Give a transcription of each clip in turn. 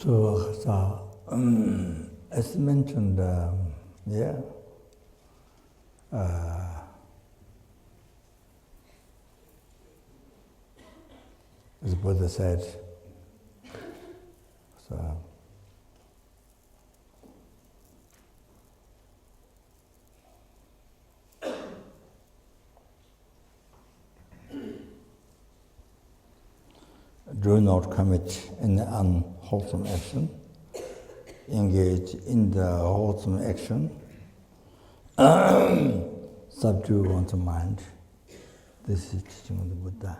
So, as mentioned, as Buddha said, so, do not commit any unwholesome action, engage in the wholesome action, subdue one's mind. This is teaching of the Buddha.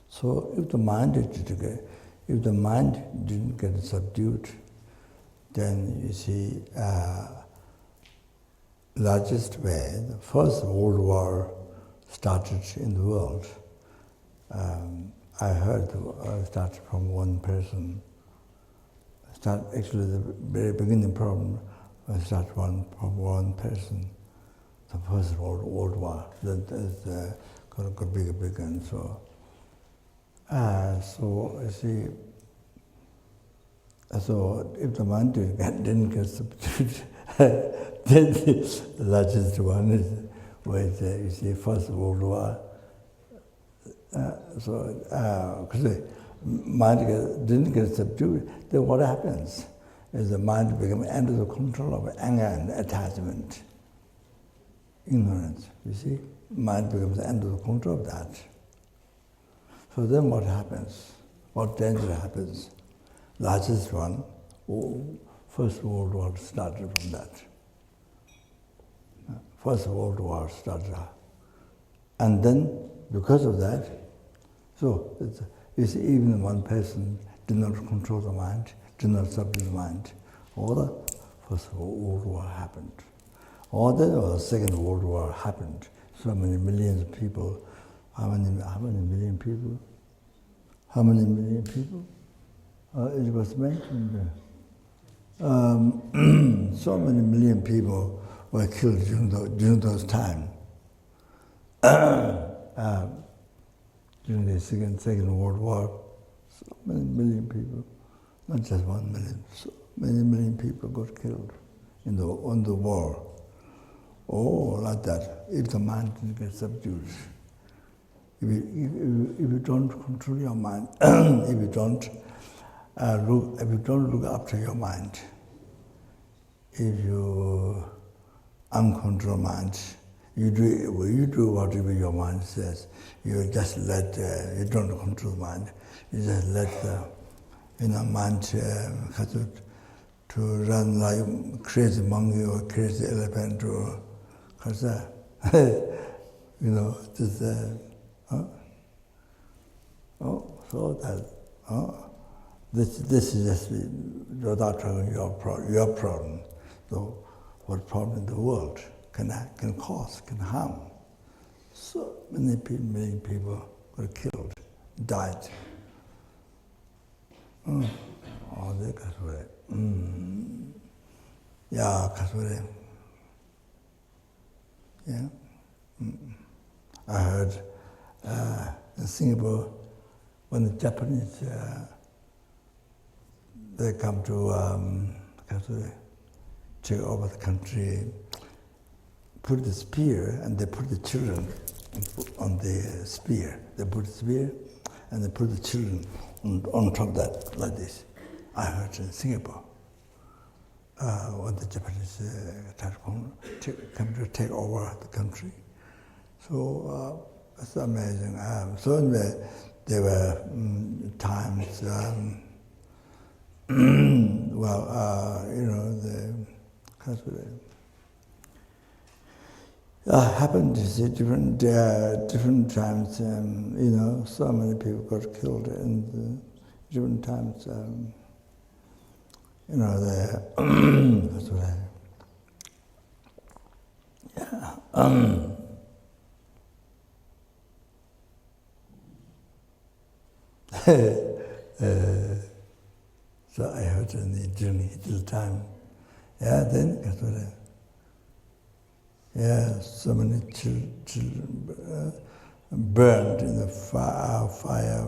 So if the mind didn't get subdued, then you see, largest way, the first World War started in the world. I heard it started from one person. Actually, the very beginning problem started from one person. The first World War that got bigger, and so. So you see. So if the mind didn't get subdued, then the largest one was you see First World War. Because the mind didn't get subdued, then what happens is the mind becomes under the control of anger and attachment, ignorance. You see, mind becomes under the control of that. So then what happens? What danger happens? Largest one, First World War started from that. First World War started. And then, because of that, so you see, even one person did not control the mind, did not subdue the mind, or the First World War happened. Or the Second World War happened. So many millions of people. How many million people? How many million people? It was mentioned. So many million people were killed during those times. During the Second World War, so many million people, not just 1 million, so many million people got killed on the war. Oh, like that. If the mind didn't get subdued, if you don't control your mind, if you don't look after your mind, if you uncontrolled mind, you do whatever your mind says. You just let you don't control the mind. You just let the mind to run like crazy monkey or crazy elephant or just this is just without talking your problem. So what problem in the world can harm? So many people were killed, died. They kasure. Yeah, kasure. Yeah. I heard in Singapore when the Japanese they come to take over the country, put the spear and they put the children on the spear. They put the spear and they put the children on top of that, like this. I heard in Singapore when the Japanese come to take over the country. So it's amazing. So there were times, happened to see different times. So many people got killed in different times. That's what so I heard during the time. Then that's what so many children, burned in the fire,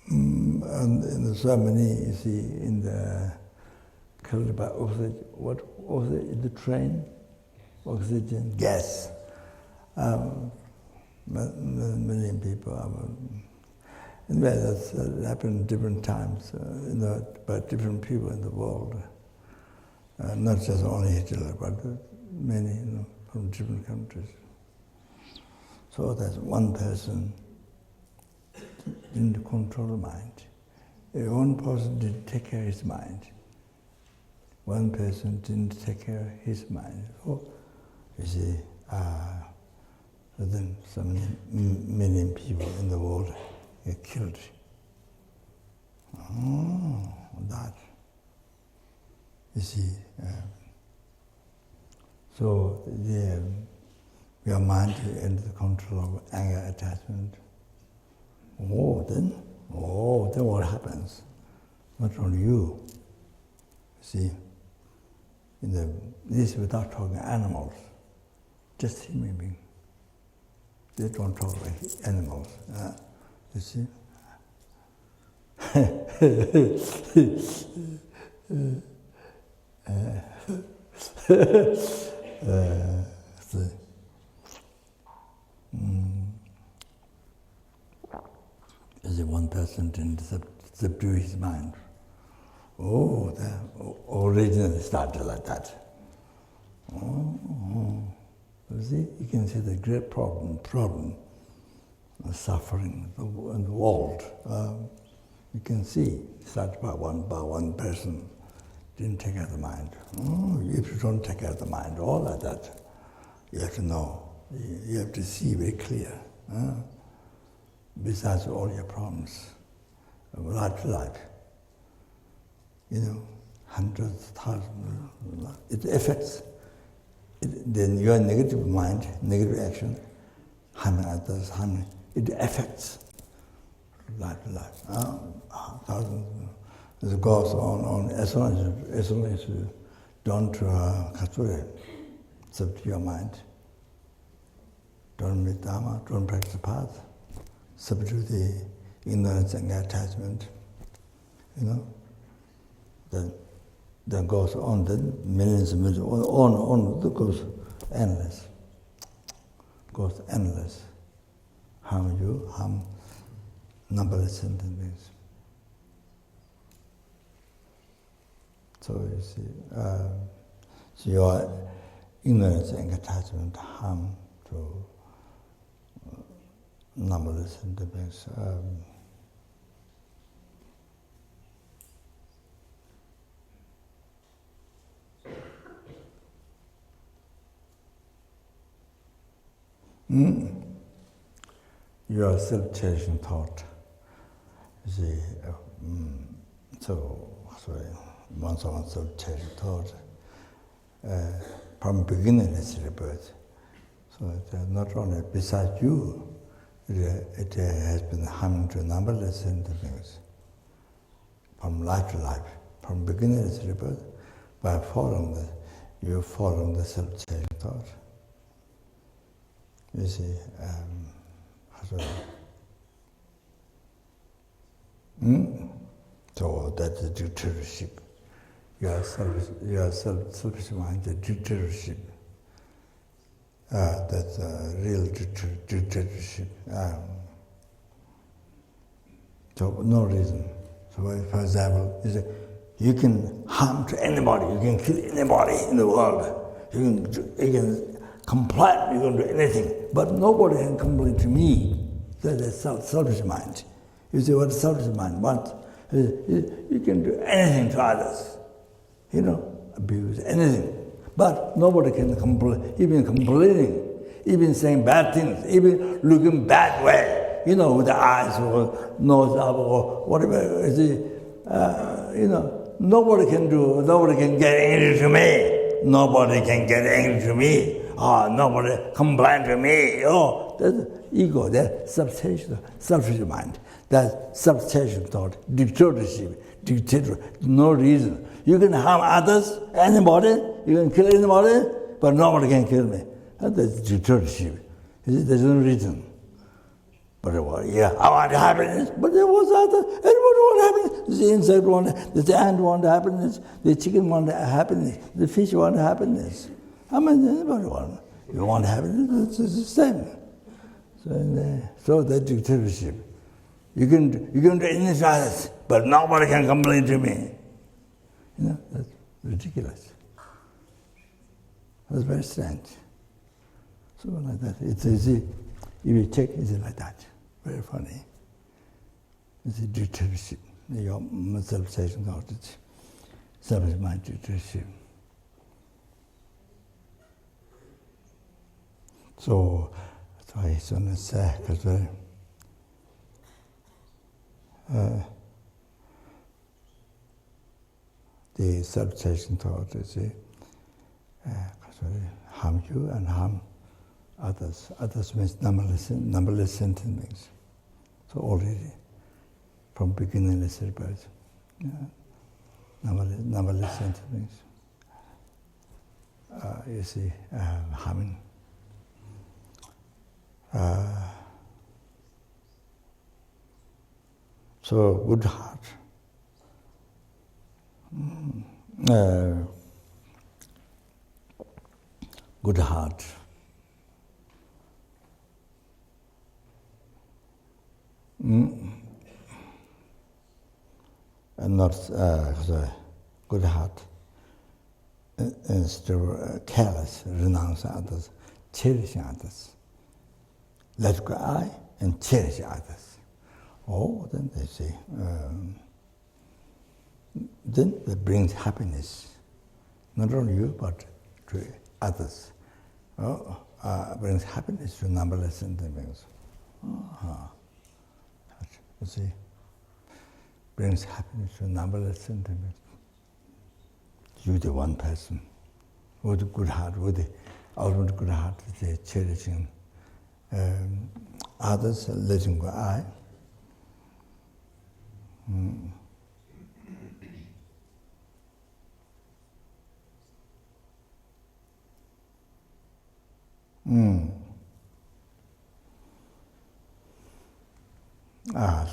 and in the ceremony, you see, in the killed by oxygen. What oxygen in the train? Oxygen, gas. Million people. Anyway, that's happened different times, by different people in the world. Not just only Hitler, but many, from different countries. So that one person didn't control the mind. One person didn't take care of his mind. One person didn't take care of his mind. So, you see, then so many million people in the world get killed. Oh, that. You see, so your mind is under the control of anger attachment. Then what happens? Not only you. See, this without talking animals, just human beings. They don't talk like animals. You see? Is one person didn't subdue his mind. That originally started like that. You see, you can see the great problem, suffering in the world. You can see, started by one person, didn't take out the mind. If you don't take out the mind, all like that, you have to know. You have to see very clear. Besides all your problems, life to life, hundreds, thousands, it affects. Then your negative mind, negative action, harming others, it affects life to life. Thousands. It goes on as long as you don't subdue your mind, don't meet dharma, don't practice the path, subdue the ignorance and attachment, then goes on, then millions and millions, on, it goes endless. Goes endless. Harm you, harm numberless sentient beings. So you see, so your ignorance and attachment harm to numberless sentient beings. Your self-cherishing thought. You see, once on self-cherishing thought, from beginningless rebirth. So not only besides you, it has been harming to numberless sentient beings. From life to life, from beginningless rebirth, by you follow the self-cherishing thought. You see, so that's the dictatorship. Your selfish mind, the dictatorship. That's a real dictatorship. So no reason. So for example, you can harm to anybody, you can kill anybody in the world. You can complain, you can do anything, but nobody can complain to me. That's a selfish mind. You see what selfish mind wants? You can do anything to others, abuse, anything. But nobody can complain, even complaining, even saying bad things, even looking bad way, with the eyes or nose up or whatever. Nobody can get angry to me. Nobody can get angry to me. Nobody complain to me. That's ego, that's selfish mind. That's self-cherishing thought, dictator, no reason. You can harm others, anybody, you can kill anybody, but nobody can kill me. And that's dictatorship. There's no reason. But I want happiness. But there was other. Everybody want happiness. The insect want, the ant want happiness. The chicken want happiness. The fish want happiness. How many anybody want? You want happiness? It's the same. So that dictatorship. You can do anything, but nobody can complain to me. That's ridiculous. That's very strange. So like that, it's easy. If you check, it's like that. Very funny. It's a dictatorship. Your self-cherishing thought, self-mind dictatorship. So that's why he's going to say, because the self-cherishing thought is harm you and harm others. Others means numberless sentient beings. So already, from beginningless rebirths, numberless sentient beings. You see, harming. So good heart. Good heart. And not good heart is to careless, renounce others, cherishing others. Let go I and cherish others. Oh, then they say, then that brings happiness, not only you, but to others. Brings happiness to numberless sentient beings. You see, brings happiness to numberless sentient beings. You, the one person, with a good heart, with the ultimate good heart, the cherishing others, letting go I.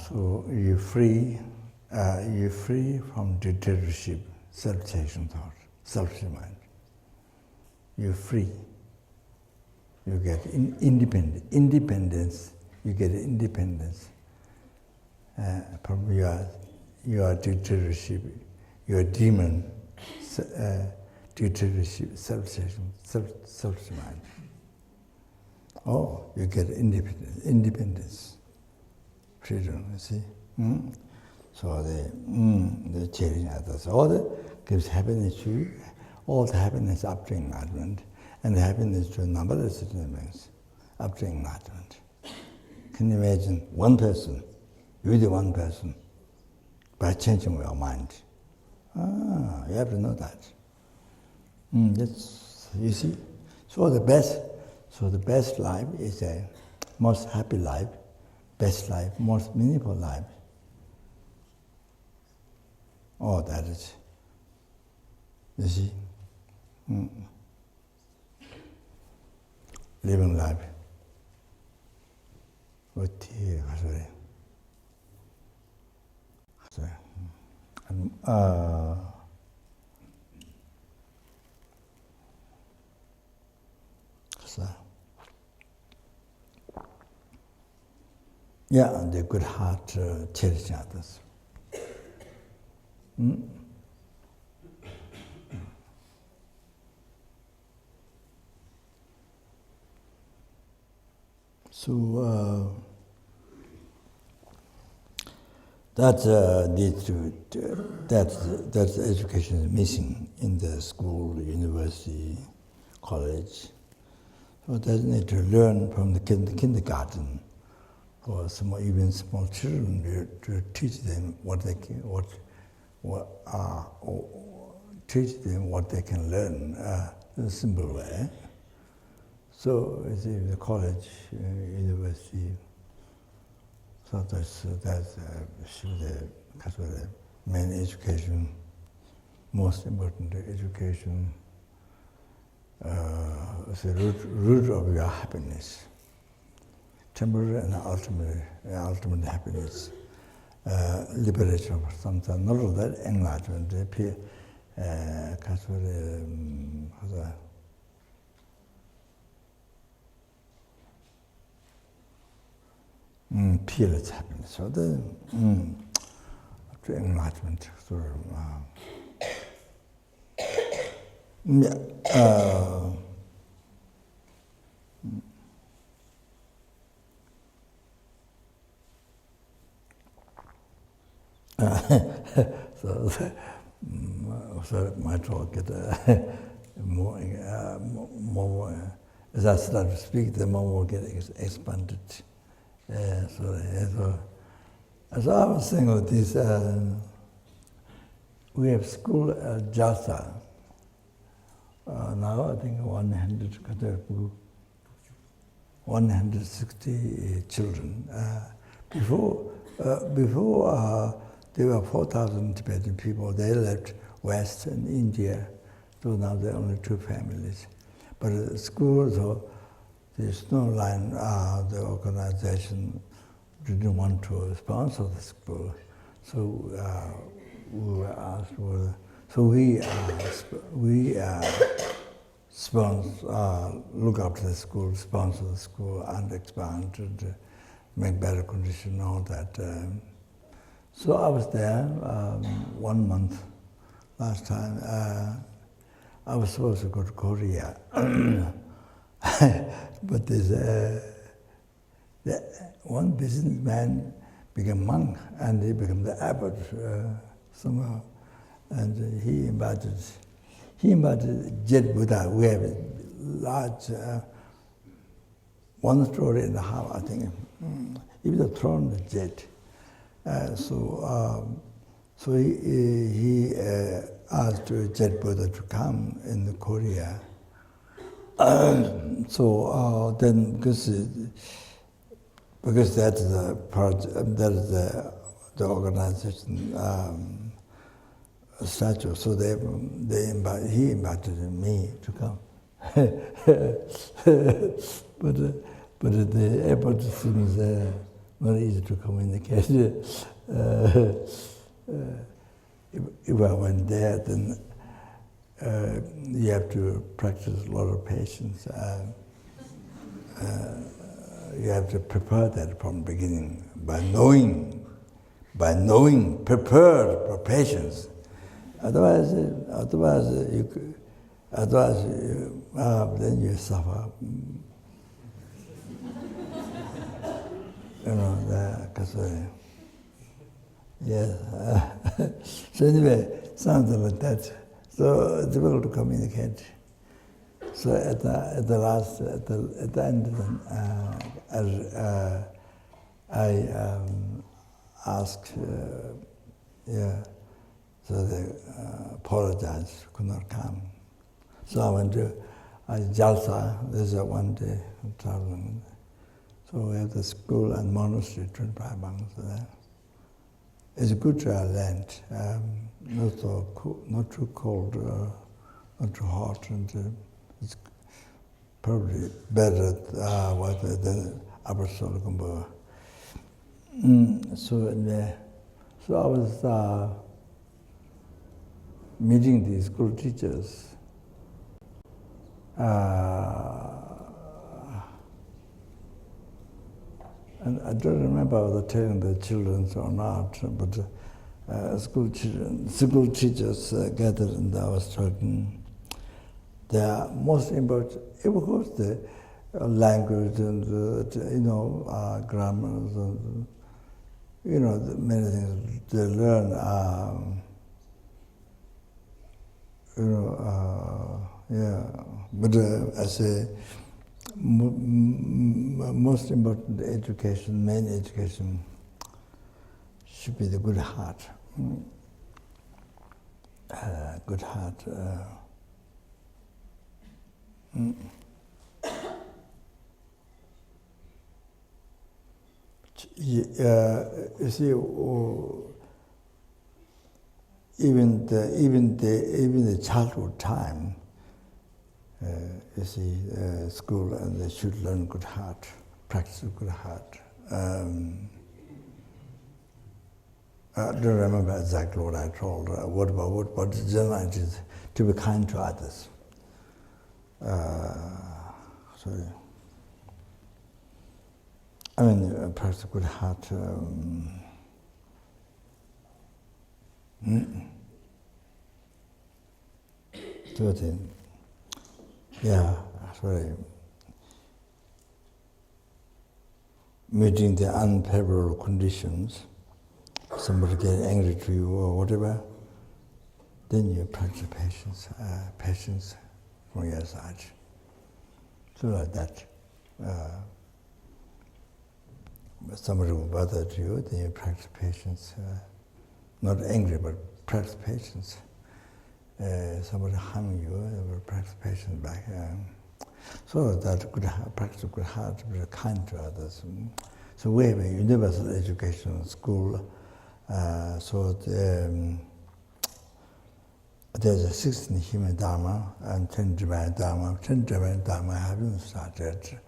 So you're free from dictatorship, self-cherishing thought, selfish mind. You're free. You get independence. You get independence from your dictatorship, your demon, dictatorship, selfish mind. Oh, you get independence, freedom. You see. So the cherishing others, all that gives happiness to you. All the happiness up to enlightenment, and the happiness to numberless beings up to enlightenment. Can you imagine one person, you're the one person, by changing your mind? You have to know that. That's, you see. So the best life is a most happy life, best life, most meaningful life. Oh, that is, you see. Living life with the and the good heart cherishing others. So that needs to that education is missing in the school, university, college. So they need to learn from the kindergarten, or even small children to teach them teach them what they can learn in a simple way. So it's in the college, university. So that's the main education, most important education. the root of your happiness. Temporary and ultimate happiness, liberation of something, not of that enlightenment, peerless happiness. So the enlightenment sort of. So my talk get more as I start to speak, the more get expanded. So I was saying with this, we have school at Jalsa. Now I think 160 children. Before there were 4,000 Tibetan people. They left West and India, so now there are only 2 families. But the school, so the Snowline, the organization didn't want to sponsor the school, so we were asked. So we look after the school, sponsor the school, and expand and make better conditions, all that. So I was there 1 month last time. I was supposed to go to Korea, but there's one businessman became monk, and he became the abbot somehow, and he invited Jet Buddha. We have a large 1.5 stories, I think. Even the throne, the jet. So he asked Jet Buddha to come in Korea. So then, because that's the project, that is the organization statute. So he invited me to come. But the airport seems not easy to communicate. If I went there, then you have to practice a lot of patience. You have to prepare that from the beginning by knowing, prepared for patience. Otherwise, then you suffer. Because yes. So anyway, something like that. So it's difficult to communicate. So at the end, I asked, so they apologized, could not come. So I went to Jalsa. There's a 1 day traveling. So we have the school and monastery, 25 monks there. It's a good land, not too cold, not too hot, and it's probably better weather than Upper Solomon. So I was meeting the school teachers. And I don't remember whether telling the children or not, but school teachers gathered, and I was talking. The most important, of course, the language and grammars and the many things they learn. But I say, most important education, main education, should be the good heart. Good heart. You see, even the childhood time, you see, school, and they should learn good heart, practice good heart. I don't remember exactly what I told, word by word, but the general idea is to be kind to others. Practice good heart. Meeting the unfavorable conditions, somebody get angry to you or whatever, then you practice patience from your side. So like that. Somebody will bother to you, then you practice patience. Not angry, but practice patience. Somebody harming you, you will practice patience back. So that practice good heart, be kind to others. So we have a universal education school. There's a 16 human dharma and 10 divine dharma. 10 divine dharma haven't started.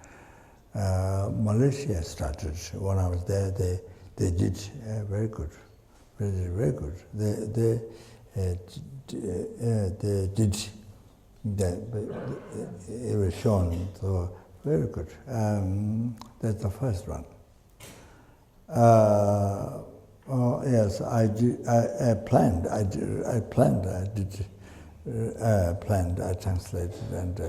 Malaysia started. When I was there, they did very good, very good. They did that, but it was shown, so very good. That's the first one. Yes, I planned. I translated and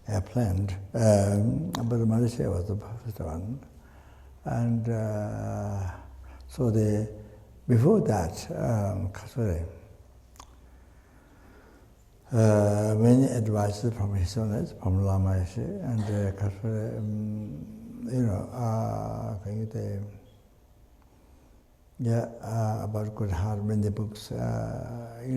I planned. But Malaysia was the first one, and so before that, many advices from His Holiness, from Lama Yeshe, and can you say, about good heart, many books, and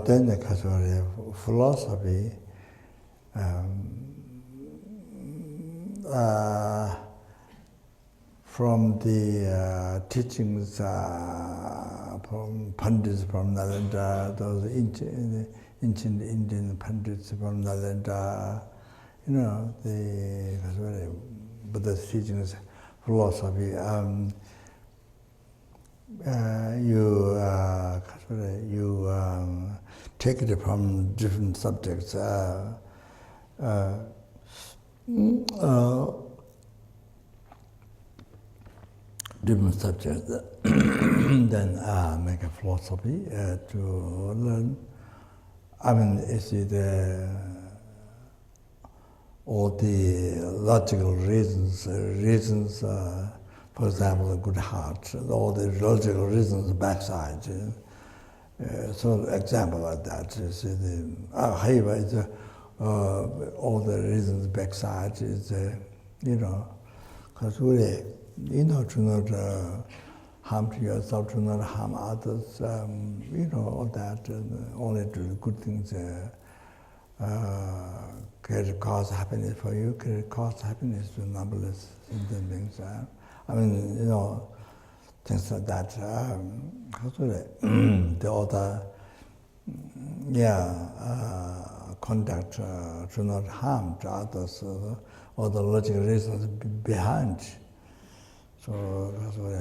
then the philosophy. From the teachings from Pandits from Nalanda, those ancient Indian Pandits from Nalanda, the Buddha's teachings, philosophy. You take it from different subjects. Different subjects, then make a philosophy to learn. All the logical reasons, for example, a good heart, all the logical reasons backside. So example like that is all the reasons backside is, because really, to not harm to yourself, to not harm others, all that, only do good things, cause happiness for you, cause happiness to numberless sentient beings. Things like that. The other, conduct to not harm to others, all the logical reasons behind. So that's what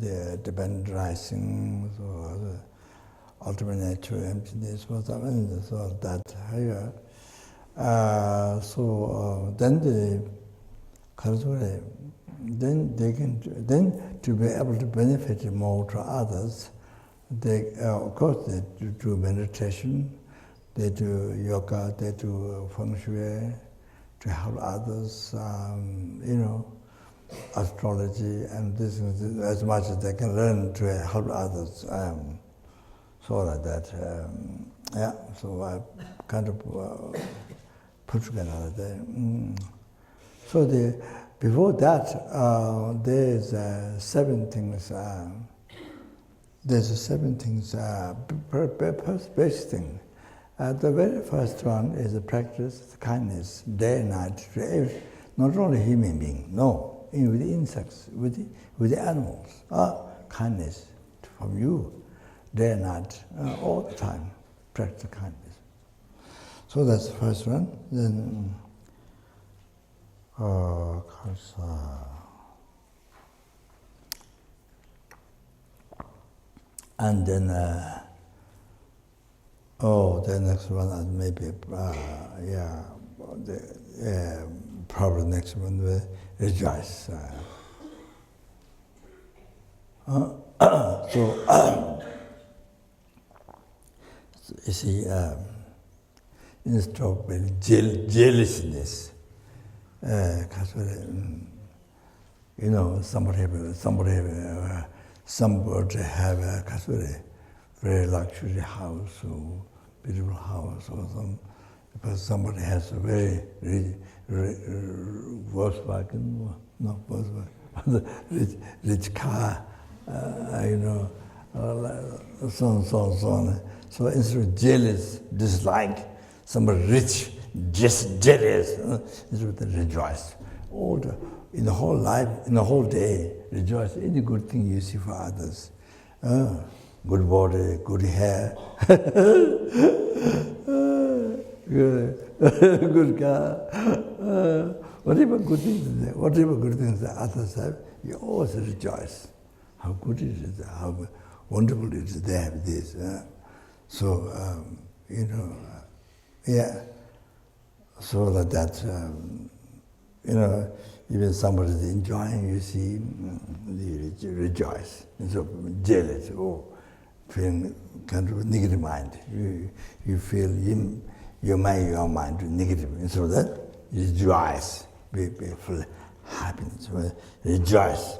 the dependent rising, so the ultimate nature, emptiness, so that higher. Then to be able to benefit more to others, they of course they do meditation, they do yoga, they do feng shui to help others, astrology, and this as much as they can learn to help others. So like that. So I kind of put together there. So before that, there's 7 things. There's 7 things, basic thing. The very first one is the practice kindness, day and night, to not only human being, no. with the insects, with the animals. Kindness from you, day and night, all the time, practice kindness. So that's the first one. Then, and then, the next one, maybe, probably next one will rejoice. You see, instead of jealousness, somebody have a very luxury house or beautiful house, or because somebody has a very Volkswagen, not Volkswagen, rich car, so on. So instead of jealous, dislike, somebody rich, just jealous, instead of rejoice. In the whole life, in the whole day, rejoice. Any good thing you see for others. Good body, good hair, good car. Whatever good things that others have, you always rejoice. How good it is, how wonderful it is they have this. So even somebody is enjoying, you see, you rejoice. And so jealous, feeling kind of negative mind. You feel your mind negative. And so that you rejoice, be full of happiness. Rejoice,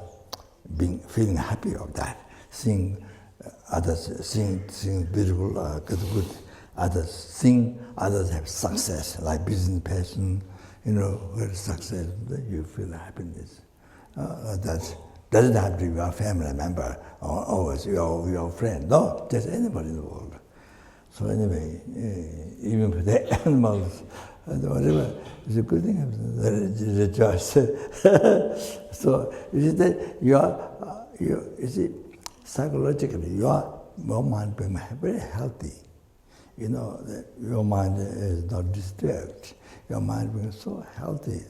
feeling happy of that. Seeing others, seeing beautiful, good others, seeing others have success, like business person, with success, you feel happiness. That doesn't have to be your family member or always your friend. No, just anybody in the world. So anyway, even for the animals, whatever, it's a good thing. They rejoice. So you see that you see, psychologically, your mind becomes very healthy. That your mind is not disturbed. Your mind becomes so healthy,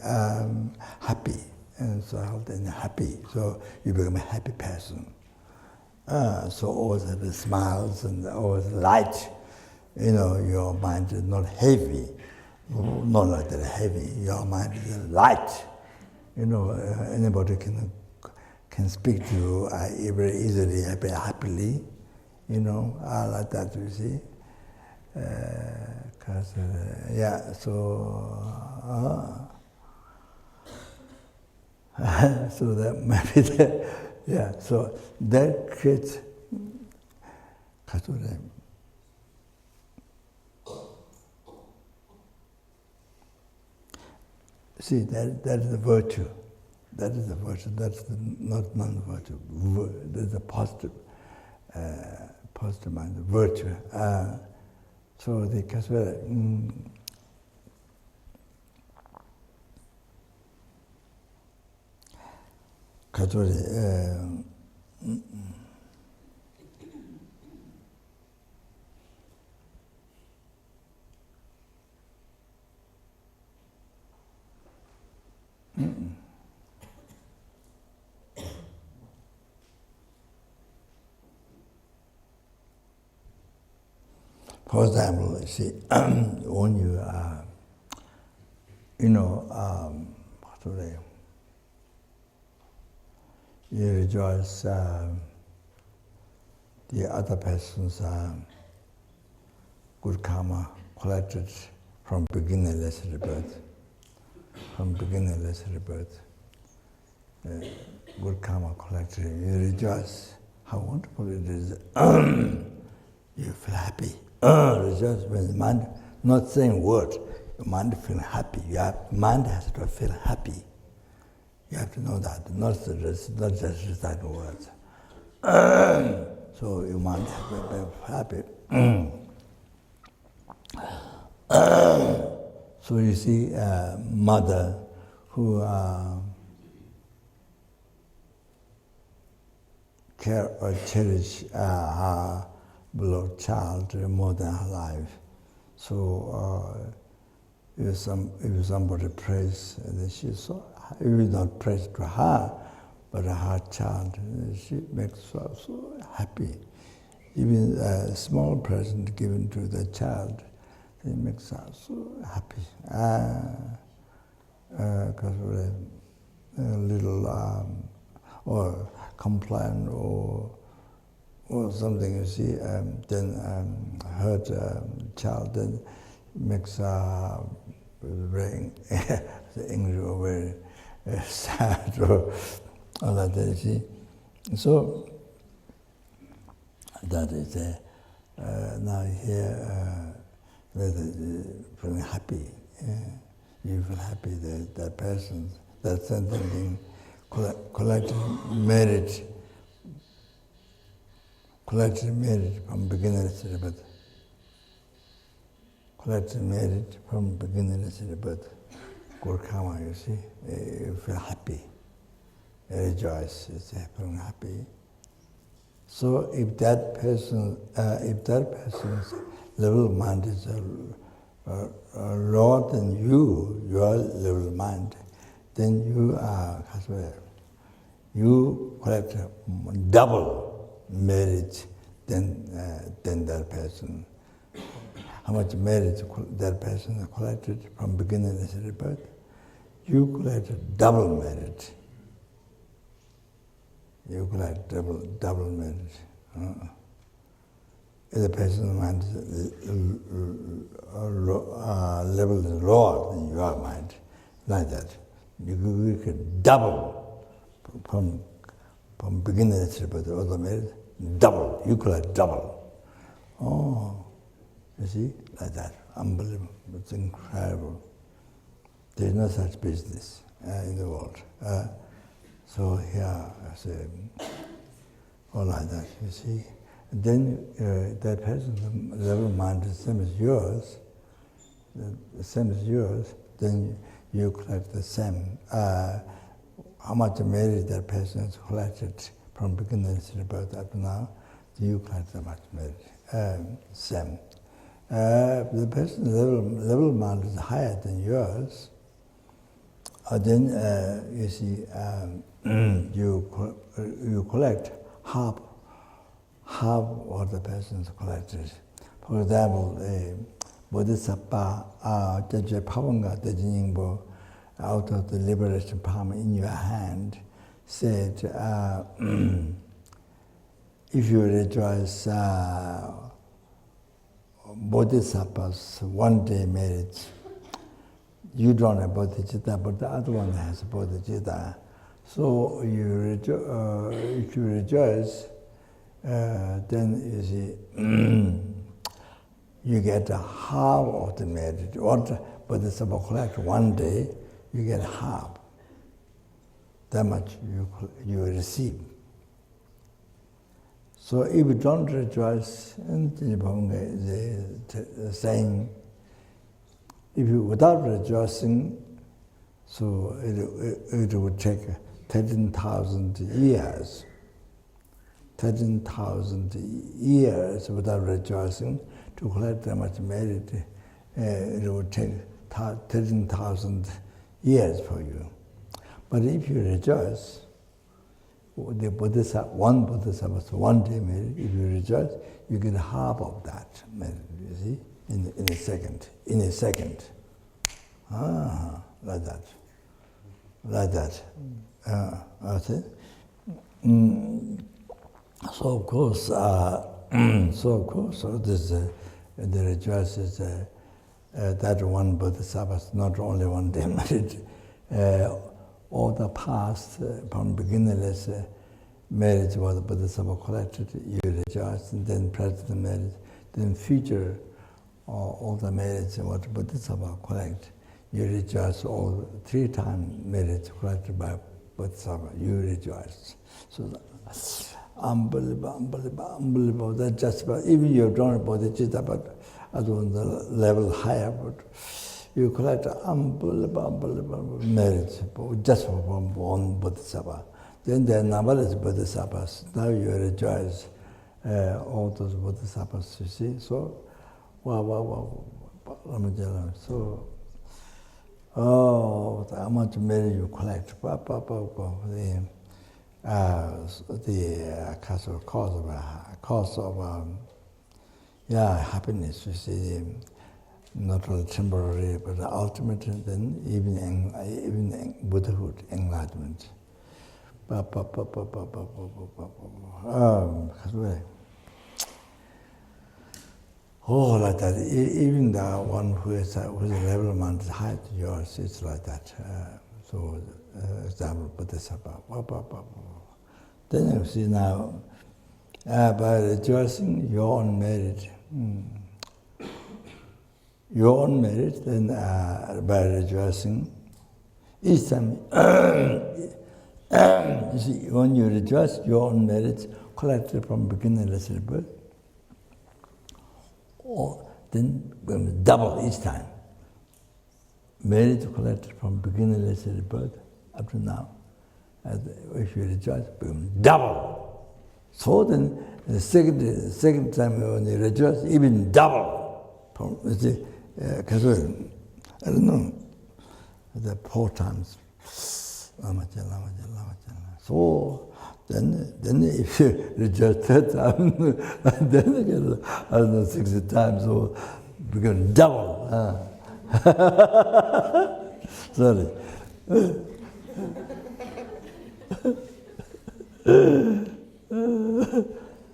happy, and so healthy and happy. So you become a happy person. So always have smiles and always light. Your mind is not heavy, not like that heavy. Your mind is light. Anybody can speak to you very easily, very happily. Like that, you see. So that maybe so that creates see that is the virtue. That is the virtue. That's not non-virtue. That's a positive mind, virtue. So the Kasvara, for example, you see, when you you rejoice the other person's good karma collected from beginningless rebirth. Good karma collected, you rejoice. How wonderful it is. You feel happy. Rejoice when the mind, not saying words, your mind feels happy. Mind has to feel happy. You have to know that, not just reciting words. So your mind has to be happy. So you see, mother who care or cherish her beloved child more than her life. So if somebody prays, then she's so, if it's not praise to her, but her child, she makes her so happy. Even a small present given to the child, it makes her so happy. Because a little or complain or something, you see, then hurt child, then makes her very angry or very sad or all that, you see. So that is now here, feeling happy. You feel happy that person, that sentient being, collected merit from beginningless rebirth. Collected merit from beginningless rebirth. Gurkama, you see, you feel happy, you rejoice, you say, feeling happy. So if that person's level of mind is lower than your level of mind, then you collect double merit than that person. How much merit that person collected from beginningless rebirth? You collect double merit. You collect double merit. If the person's mind level is lower than your mind, like that, you can double from beginningless rebirth, all the merit, double. You collect double. Oh, you see, like that, unbelievable. It's incredible. There is no such business in the world. So here, I say, all like that, you see. And then that person's level of mind is the same as yours, then you collect the same. How much merit that person has collected from beginningless rebirth up to now, you collect that much merit, same. The person's level of mind is higher than yours, then you see, you collect half what the person's collected. For example, Bodhisattva, Jaja Pavanga Dejiningbo, out of the liberation palm in your hand, said, if you rejoice Bodhisattva's one-day merit, you don't have bodhicitta, but the other one has bodhicitta. So if you rejoice, then you see, you get half of the merit. What Bodhisattva collect one day, you get half. That much you receive. So if you don't rejoice, and saying, if you without rejoicing, so it would take 13,000 years. 13,000 years without rejoicing to collect that much merit. It would take 13,000 years for you. But if you rejoice, the one Bodhisattva's one day merit, if you rejoice, you get half of that merit, you see, in a second. In a second. Like that. Like that. I see. So of course, this the rejoice is that one Bodhisattva is not only one day merit. All the past, from beginningless merit what the Bodhisattva collected, you rejoice, and then present merit, then future all the merits what the Bodhisattva collect, you rejoice all 3 times merits collected by Bodhisattva, you rejoice. So unbelievable. That just about, even you don't have bodhicitta, but at one level higher, but you collect unbelievable merits just from one Bodhisattva. Then there are numberless bodhisattvas. Now you rejoice all those bodhisattvas, you see. So, so, how much merit you collect? The cause of happiness, you see, not only temporary, but ultimate, then even Buddhahood, enlightenment. Oh, like that. Even the one whose level amount is high to yours, it's like that. So, example, Bodhisattva. Then you see now, by rejoicing your own merit, then by rejoicing, each time, you see, when you rejoice your own merits collected from beginningless rebirth, then double each time. Merit collected from beginningless rebirth up to now. If you rejoice, double. So then the second time when you rejoice, even double. You see, because I don't know, the 4 times. So then if you rejoice 3rd time, then again, I don't know, 60 times, so become double. Sorry.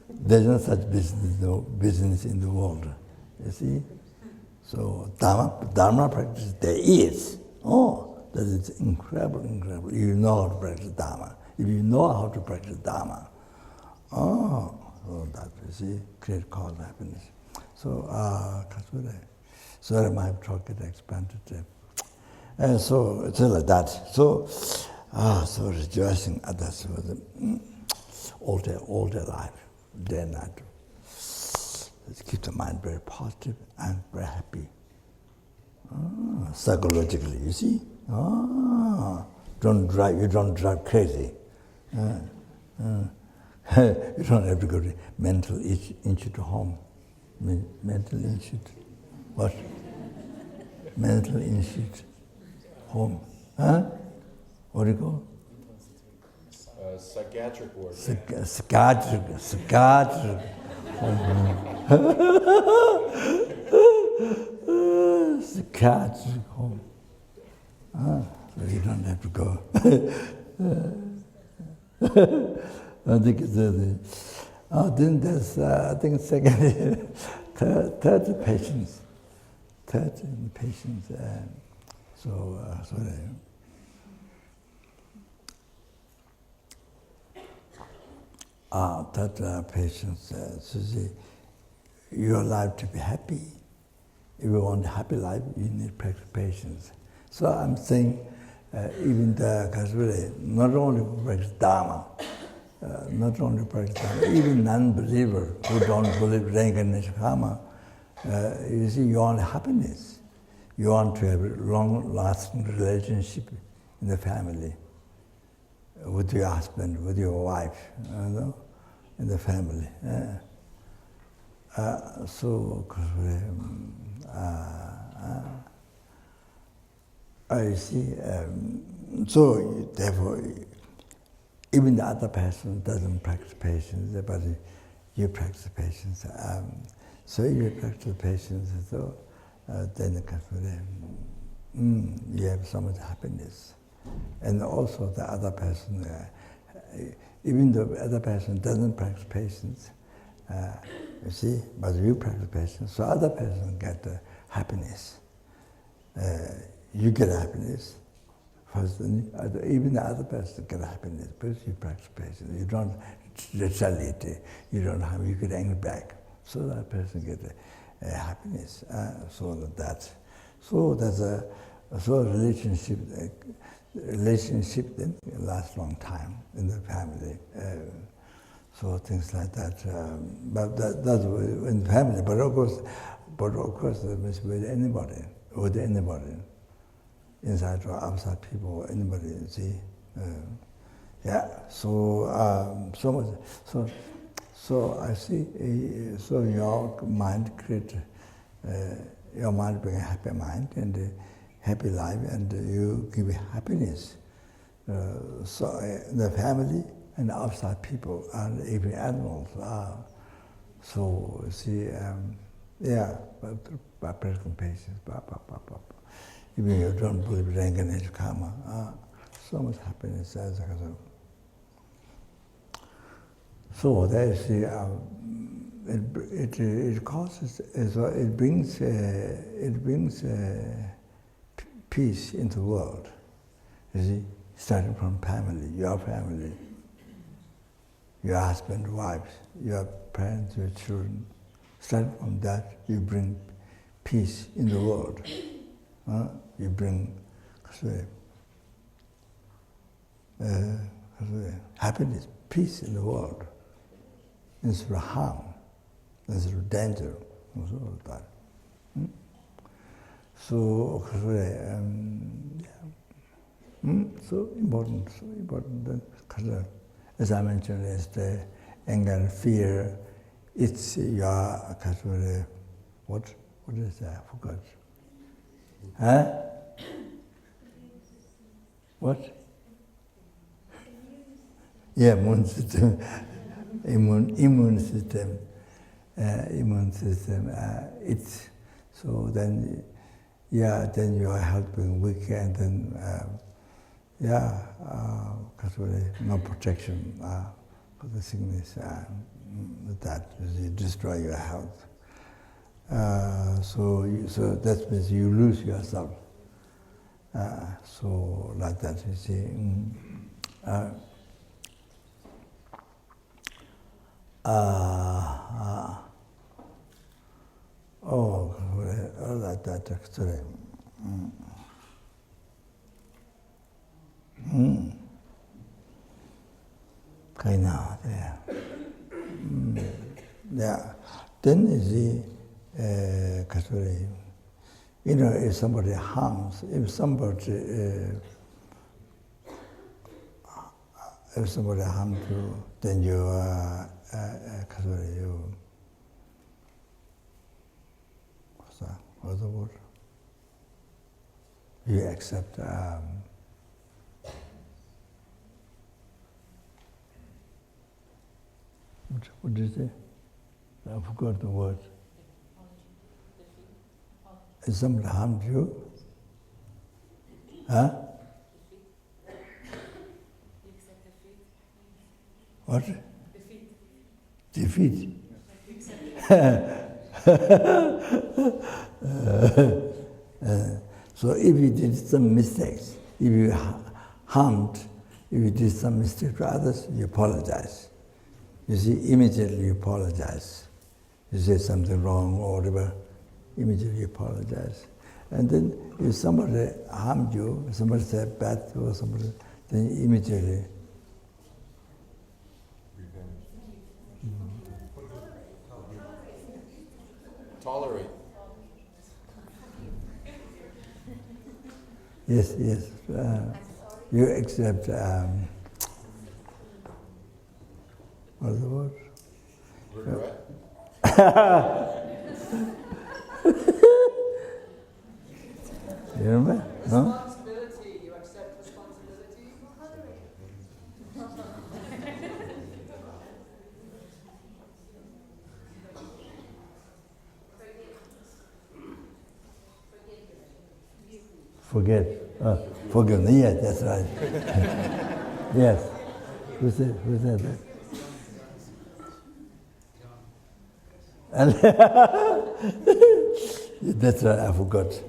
There's no such business in the world, you see. So Dharma practice there is. That is incredible. You know how to practice Dharma. If you know how to practice Dharma, so that, you see, create cause happiness. So, sorry, my talk get expanded. And so, it's like that. So, so rejoicing others all their life, day and night. Let's keep the mind very positive and very happy. Psychologically, you see. You don't drive crazy. You don't have to go to mental institute home. Mental institute. What? Mental institute home. What do you call? Psychiatric ward. Psychiatric home. Psychiatric home. So you don't have to go. I think it's then there's, I think, third patients. Third patients. Sorry. Third patients. So see, your life to be happy. If you want a happy life, you need practice patience. So I'm saying, even the not only practice Dharma, even non-believer who don't believe reincarnation karma, you see, you want happiness. You want to have a long-lasting relationship in the family, with your husband, with your wife, in the family. I see. So therefore, even the other person doesn't practice patience, but you practice patience. So you practice patience, so then you have so much happiness. And also the other person, even though the other person doesn't practice patience, you see, but you practice patience, so other person get happiness. You get happiness. First, even the other person get happiness because you practice patience. You don't retaliate. You get angry back. So that person get happiness. So there's a relationship then lasts long time in the family. So things like that. But that's in the family. But of course, there must be with anybody. Inside or outside people, anybody, see. Yeah. So so I see. So your mind create. Your mind brings a happy mind and a happy life, and you give happiness. So the family and outside people and even animals are. So see, yeah, by practicing patience, even you don't believe in reincarnation karma, so much happiness as a result. So there is it causes, it brings peace into the world. You see, starting from family, your husband, wives, your parents, your children. Starting from that, you bring peace in the world. You bring happiness, peace in the world, instead of harm, instead of danger. So, so important. As I mentioned, is the anger and fear. It's your what is that? I forgot. Huh? What? Yeah, immune system. Immune system. It's so then. Yeah, then you are helping weak, and then no protection for the sickness. That you destroy your health. So that means you lose yourself. So like that, you see. Like that actually. Okay, now there. Yeah. Then you see, if somebody harms, if somebody harms you, then you what's the word? You accept. What did you say? I forgot the word. If somebody harmed you, huh? What? Defeat. So if you did some mistakes, if you harmed, if you did some mistake to others, you apologize. You see, immediately you apologize. You say something wrong or whatever, immediately apologize. And then if somebody harmed you, somebody said bad to somebody, then immediately tolerate. Yes. You accept. What's the word? Regret. You remember? Responsibility. You accept responsibility. Forget. Forgiveness. Yes, that's right. Yes. Who said that? That's right, I forgot.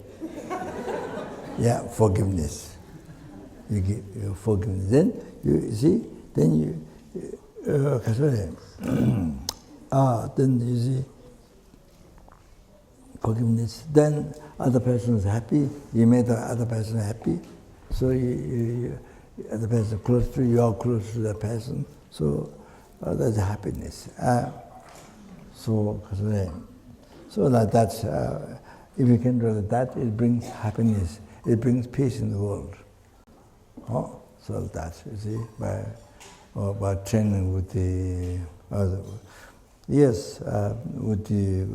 Yeah, forgiveness. You give forgiveness. Then you see, then you see forgiveness. Then other person is happy. You made the other person happy. So you other person close to you, are close to the person. So there's happiness. So like that, if you can do that, it brings happiness. It brings peace in the world. solve that, you see, by training with the other. Yes, with the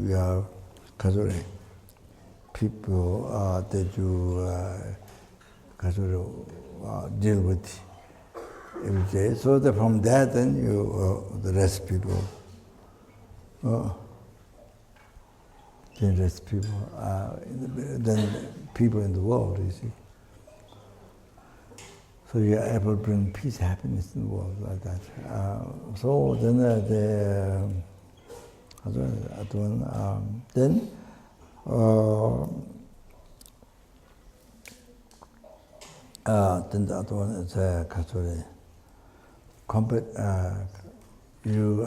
Kazuri people that you deal with every day. So that from that, then you the rest people, the rest people, then people in the world, you see. So you are able to bring peace, happiness in the world like that. So then then the other one is Kazuri. You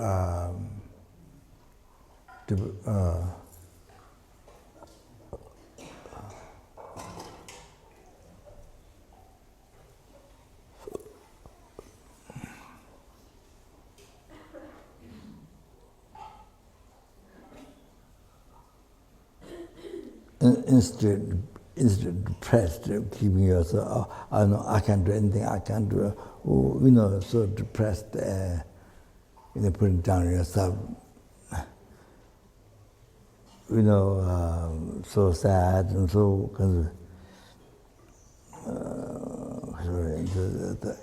instead depressed, keeping yourself, I know I can't do anything, I can't do, so depressed, putting down yourself, so sad and so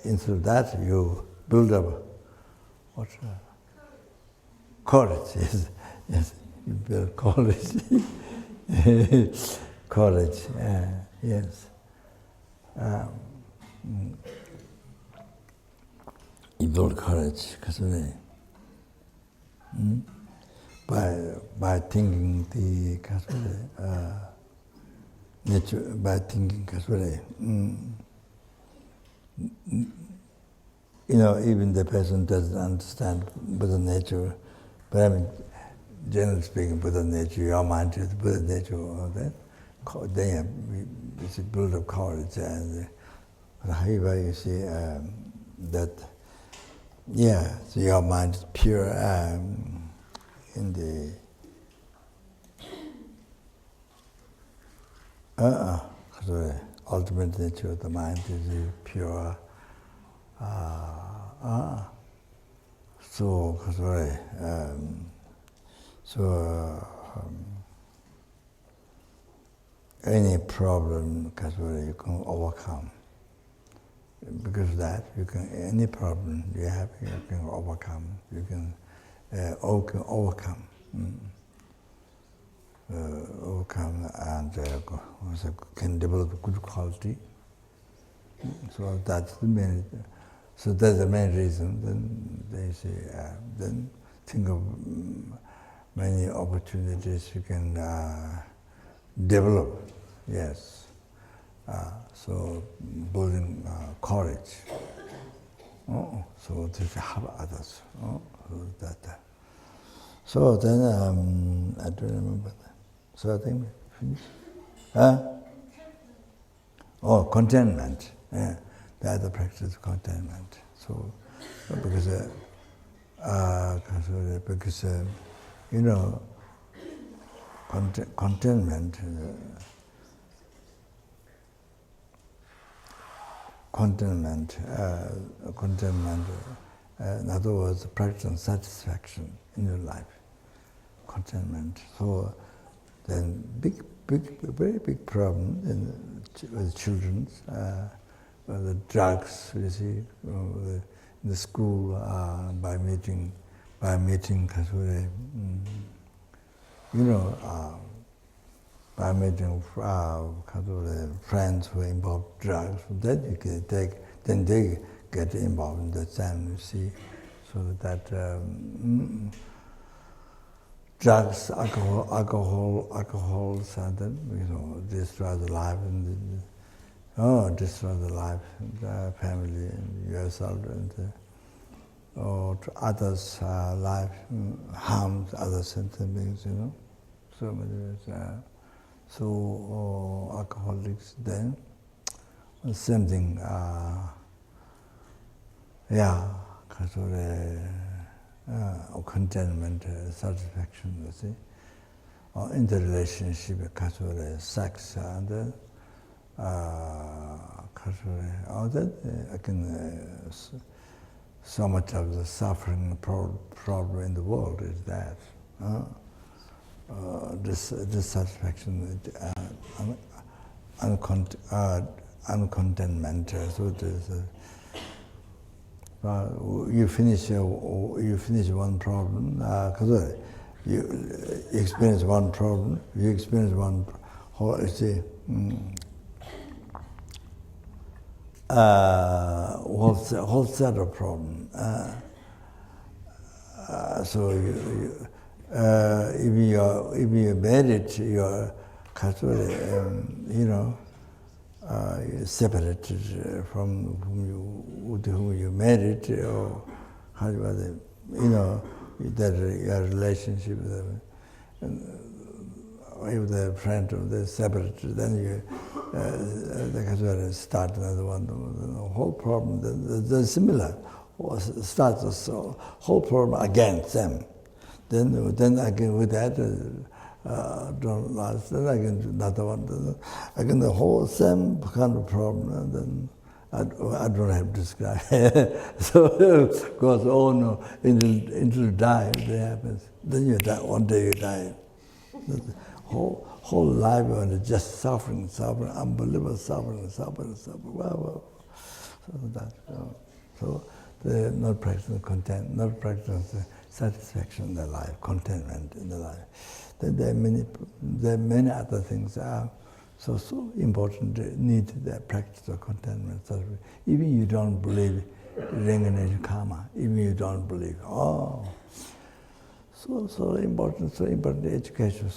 instead of that, you build up courage. Yes, you build courage. Courage, yes. You build courage, Kasuri. By thinking the Kasuri, nature, by thinking Kasuri. Even the person doesn't understand Buddha nature, but I mean, generally speaking, Buddha nature, your mind is Buddha nature, all that. Then it's a build of courage, and however you see that, so your mind is pure in the the ultimate nature of the mind is pure. Any problem, you can overcome. Because of that, any problem you have, you can overcome. You can overcome. Overcome and can develop good quality. So that's the main. So that's the main reason. Then they say, then think of many opportunities you can develop. Yes. So building courage. So to help others. So then I don't remember that. So I think we finished. Contentment. Yeah, the other practice of contentment. So because contentment. Contentment, in other words, practicing satisfaction in your life. Contentment. So then, very big problem with children, the drugs. You see, in the school by meeting Kasuri, by meeting friends who involve drugs, then they get involved in the same, you see. So that drugs, alcohols, and then, destroy the life, destroy the life, the family, and yourself, and or to others' life, harms other sentient beings, So many So alcoholics then, same thing, contentment, satisfaction, you see. Or in the relationship, sex and I can so much of the suffering problem in the world is that dissatisfaction, uncontentment. So there's you finish one problem. Because you experience one problem, you experience one whole set of problems. So if you married, you're you're separated from whom you married, or how do that your relationship with them, if the friend of the separated, then you start another one. The whole problem, the similar, starts the whole problem against them. Then again with that, don't last. Then again another one. Again the whole same kind of problem, and then I don't have to describe. So it goes on until die. It happens. Then you die. One day you die. The whole life is just suffering, unbelievable suffering. Wow. So they're not practicing content, not practicing satisfaction in their life, contentment in their life. Then there are many other things that are so important, need the practice of contentment. Even you don't believe reincarnation karma, even you don't believe, so important education,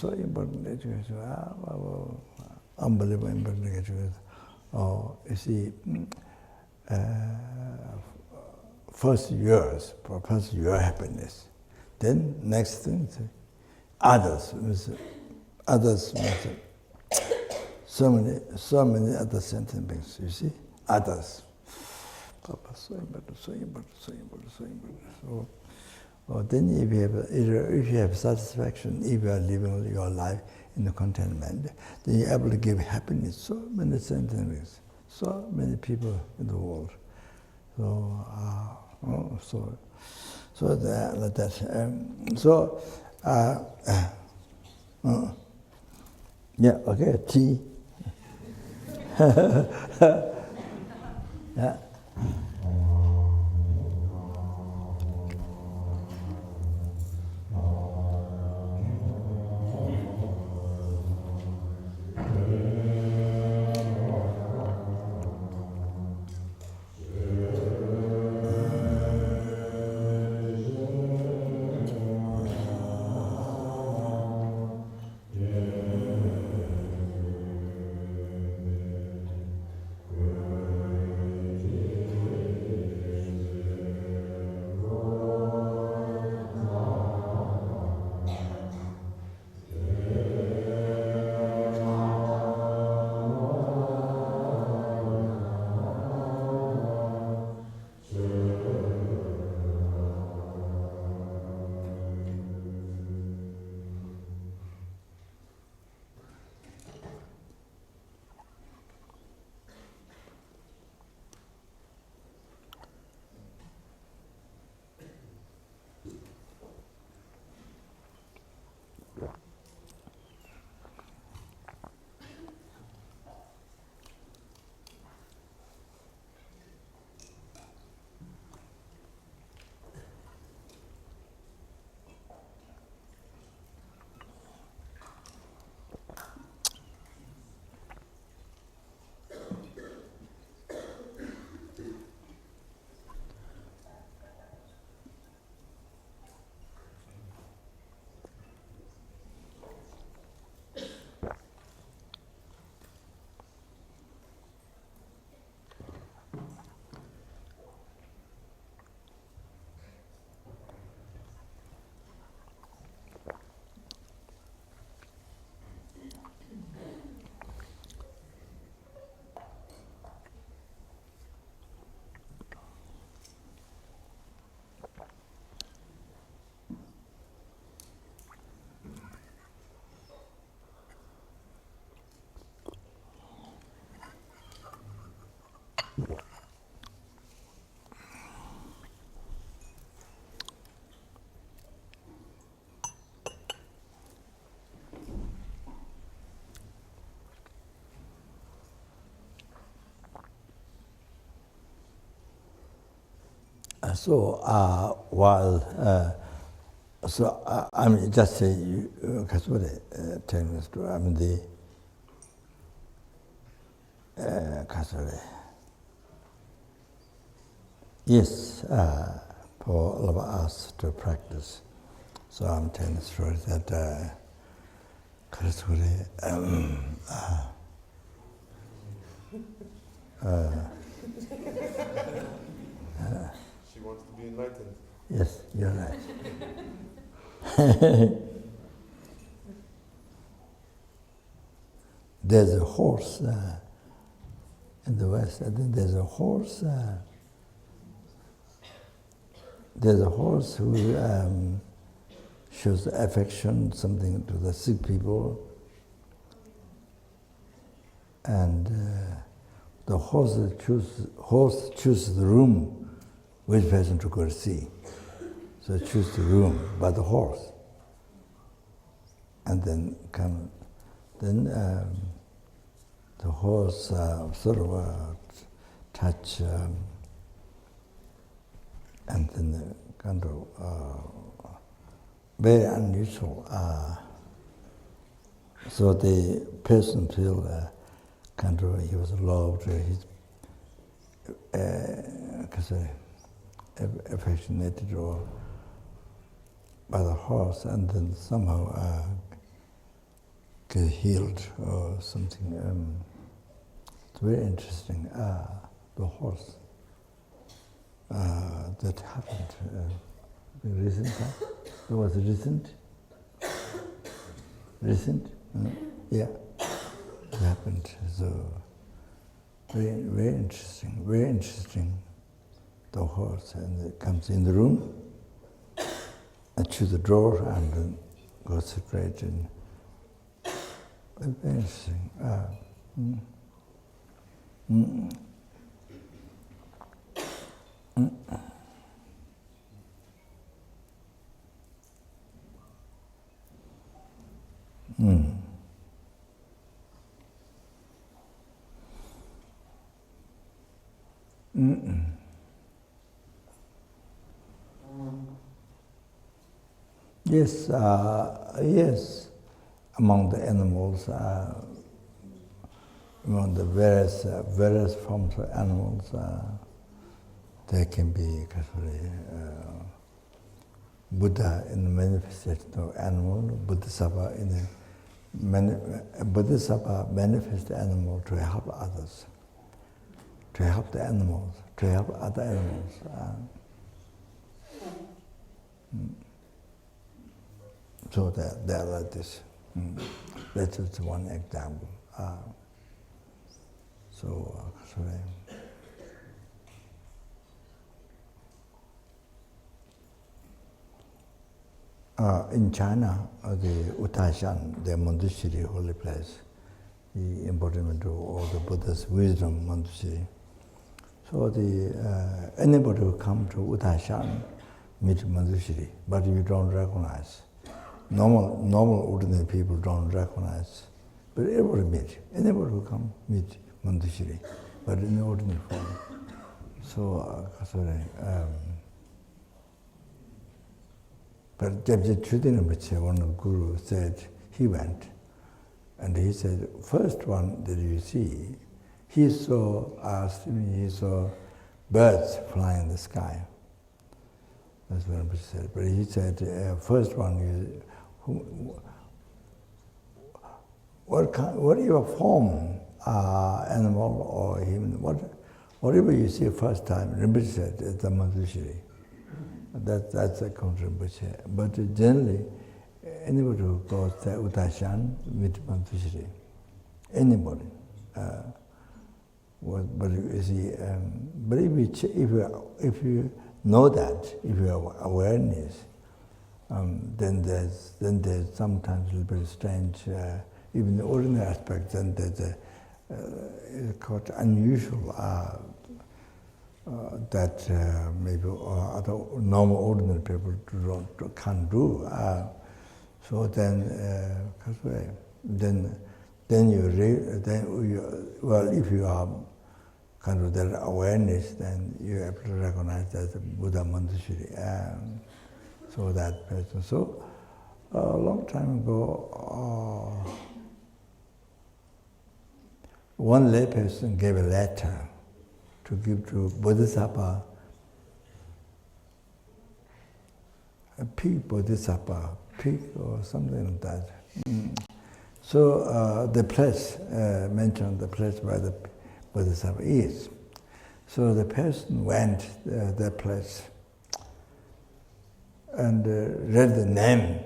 unbelievable important education. You see, first yours, first your happiness. Then next thing, others. Others means so many other sentient beings, you see? Others. So important. So then if you have satisfaction, if you are living your life in the contentment, then you're able to give happiness to so many sentient beings, so many people in the world. So that like that. Yeah. Okay. Tea. Yeah. I mean, just say, telling the story, I mean, yes, for all of us to practice. So I'm telling the story that, She wants to be enlightened. yes, you're right. There's a horse in the West. I think there's a horse. There's a horse who shows affection, something to the sick people, and the horse chooses the room which person to go to see. So choose the room by the horse, and then the horse sort of touch, and then kind of very unusual. So the person feel kind of he was loved, he's affectionated or by the horse, and then somehow get healed or something. It's very interesting. The horse that happened recent. It was recent. Yeah, it happened. So very, very interesting. Very interesting. The horse, and it comes in the room and choose the door and then goes straight in. Very interesting. Yes, yes. Among the animals, among the various forms of animals, there can be Buddha in the manifestation of animal, Bodhisattva in the Bodhisattva manifest animal to help others, to help the animals, to help other animals. So they're like this. That's just one example. In China, the Utashan, the Monastery, holy place, the embodiment of all the Buddha's wisdom monastery. So anybody who come to Utashan meet monastery, but you don't recognize. Normal ordinary people don't recognize, but everybody meet. Anybody who come meet monastery, but in ordinary form. So, but Jabja Chudin, one guru, said he went, and he said, first one that you see, he saw birds flying in the sky. That's what Rinpoche said. But he said, first one, whatever form, animal or human, whatever you see first time, Rinpoche said, it's a Manjushri. That's a Rinpoche. But generally, anybody who goes to Utashan with Manjushri, anybody. But you see, but if you know that, if you have awareness, then there's sometimes a little bit strange, even the ordinary aspect. Then there's it's called unusual that maybe other normal ordinary people can't do. So then, well, if you are kind of that awareness, then you have to recognize that Buddha Monastery. So that person. So a long time ago, one lay person gave a letter to give to Bodhisattva, a pig Bodhisattva, pig or something like that. So the place, mentioned the place where the Bodhisattva is. So the person went that place and read the name,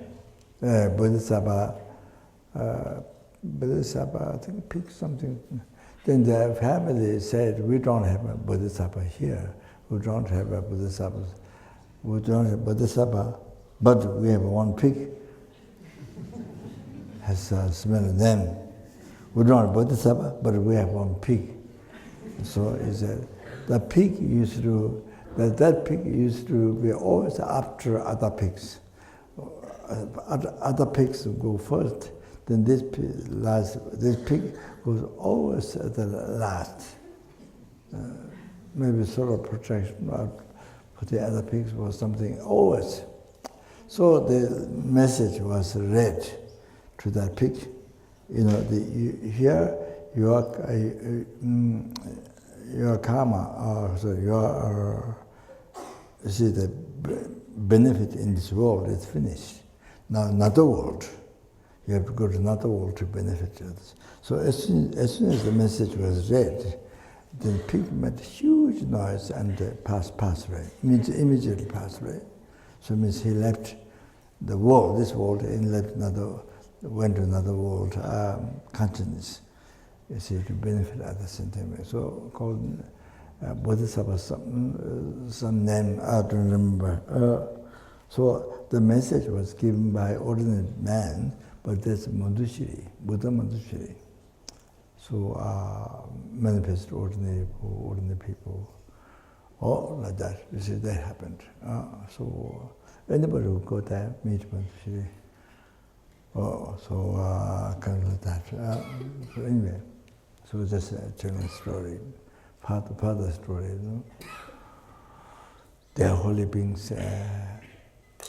Bodhisattva, I think pig something. Then the family said, we don't have a Bodhisattva here. We don't have a Bodhisattva. We don't have Bodhisattva, but we have one pig. Has a similar name. We don't have Bodhisattva, but we have one pig. So he said, the pig used to, that pig used to be always after other pigs. Other pigs would go first, then this pig was always at the last. Maybe sort of protection for the other pigs was something always. So the message was read to that pig. You know, here your karma, you see the benefit in this world is finished. Now another world, you have to go to another world to benefit others. So as soon as the message was read, the pig made huge noise and passed away. Means immediately passed away. So it means he left the world, this world, and went to another world, consciousness. You see, to benefit others sentient. So called Bodhisattva, some name I don't remember. So the message was given by ordinary man, but that's Monastery, Buddha Monastery. So manifest ordinary people, all like that. You see, that happened. So anybody who go there, meet Monastery. So kind of like that. So anyway, so just telling a story, part of the story. You know? They are holy beings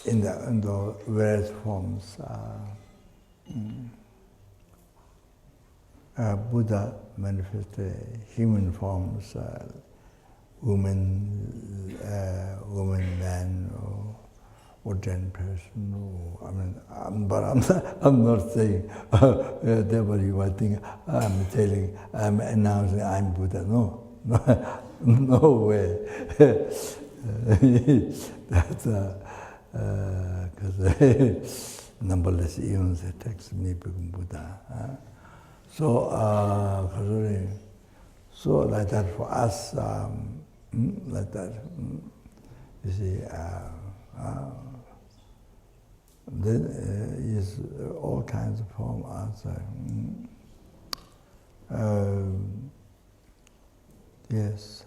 in the various forms. Buddha manifested human forms, woman, man, or ordained person. But I'm not saying that what you might think. I'm announcing I'm Buddha. No, no way. That's because numberless eons text me become Buddha. So like that for us, like that. You see, there is all kinds of forms outside. Yes.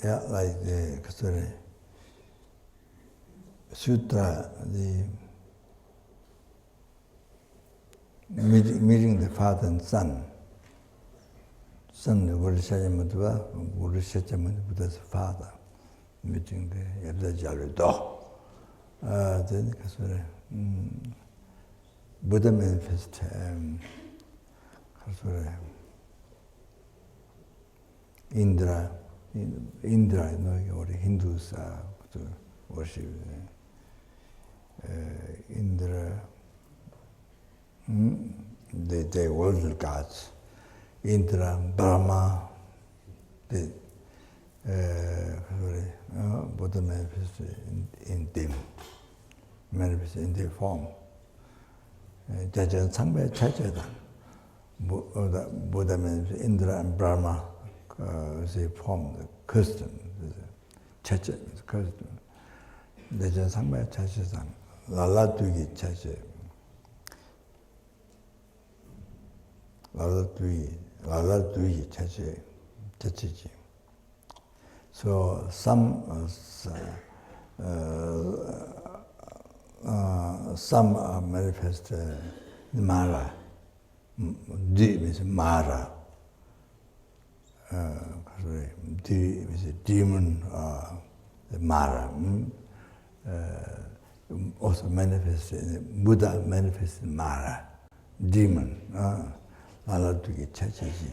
Yeah, like the Sutra, the meeting the father and son. Son, the Buddha's father, meeting the LZR Then Buddha manifest Indra, you know, or the Hindus to worship Indra. They worship gods. Indra, Brahma, the Buddha manifested in them. manifest in the form. Jajan Sangme Chacheda, Buddha manifest Indra and Brahma, the form, the custom, Chacha, custom. Jajan Sangme Chacheda, Lala Tugi Chacha. Lala Tugi Chachi. So some manifest Mara. D means Mara. D means demon, Mara. Also manifest, Buddha manifests Mara, demon. Lala Tugi Chachi.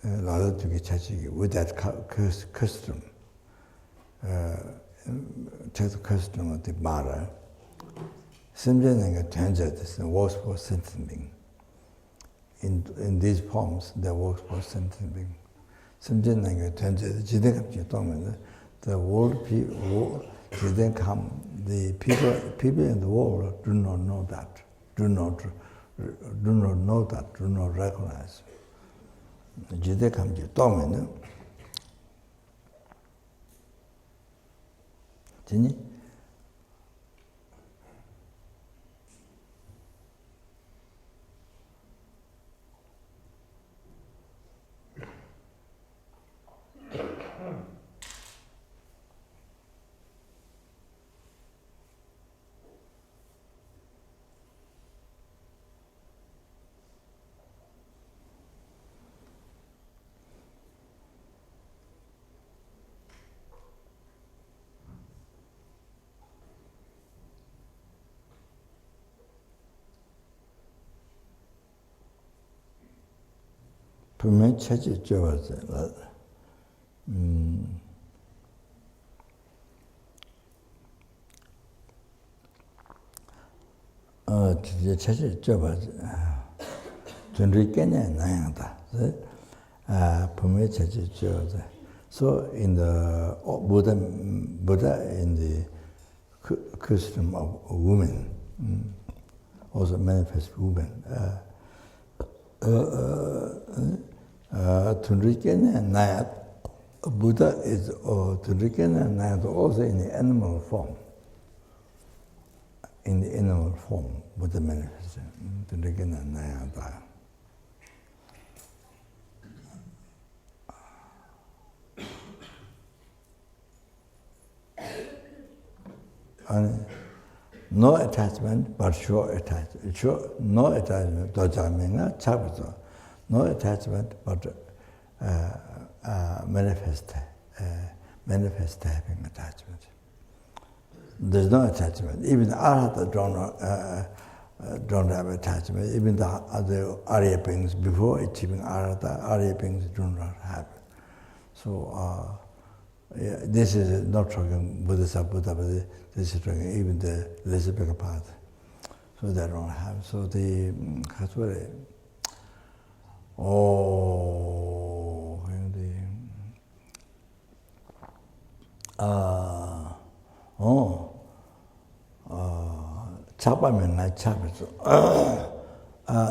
Lala Tugi Chachi with that custom. Take the custom of the Mara. Sentient works for sentient being. In these forms, they work for sentient being. Sentient the world people, the people in the world do not know that, do not recognize. Jide kam ji tome Tini? 분명히 체질 좋았어요. 진짜 체질 좋았어요. 전리 깨네 나양다. 분명히 체질 좋았어요. So in the Buddha in the custom of women, also manifest women. Buddha is also in the animal form. In the animal form, Buddha manifests. No attachment, but sure attachment. No attachment, dojamenga chabuzo. No attachment, but manifest having attachment. There's no attachment. Even the Arhata don't have attachment. Even the other Arya beings before achieving Arhata, Arya beings do not have it. So this is not talking Buddha, but this is talking even the lesser bigger part. So they don't have. So the Katsuri,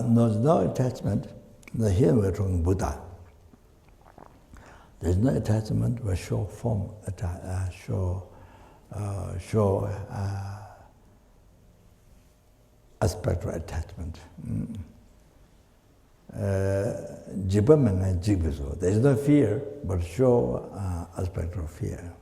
there's no attachment. Here we're talking Buddha. There's no attachment but show form, show aspect of attachment. There's no fear, but show aspect of fear.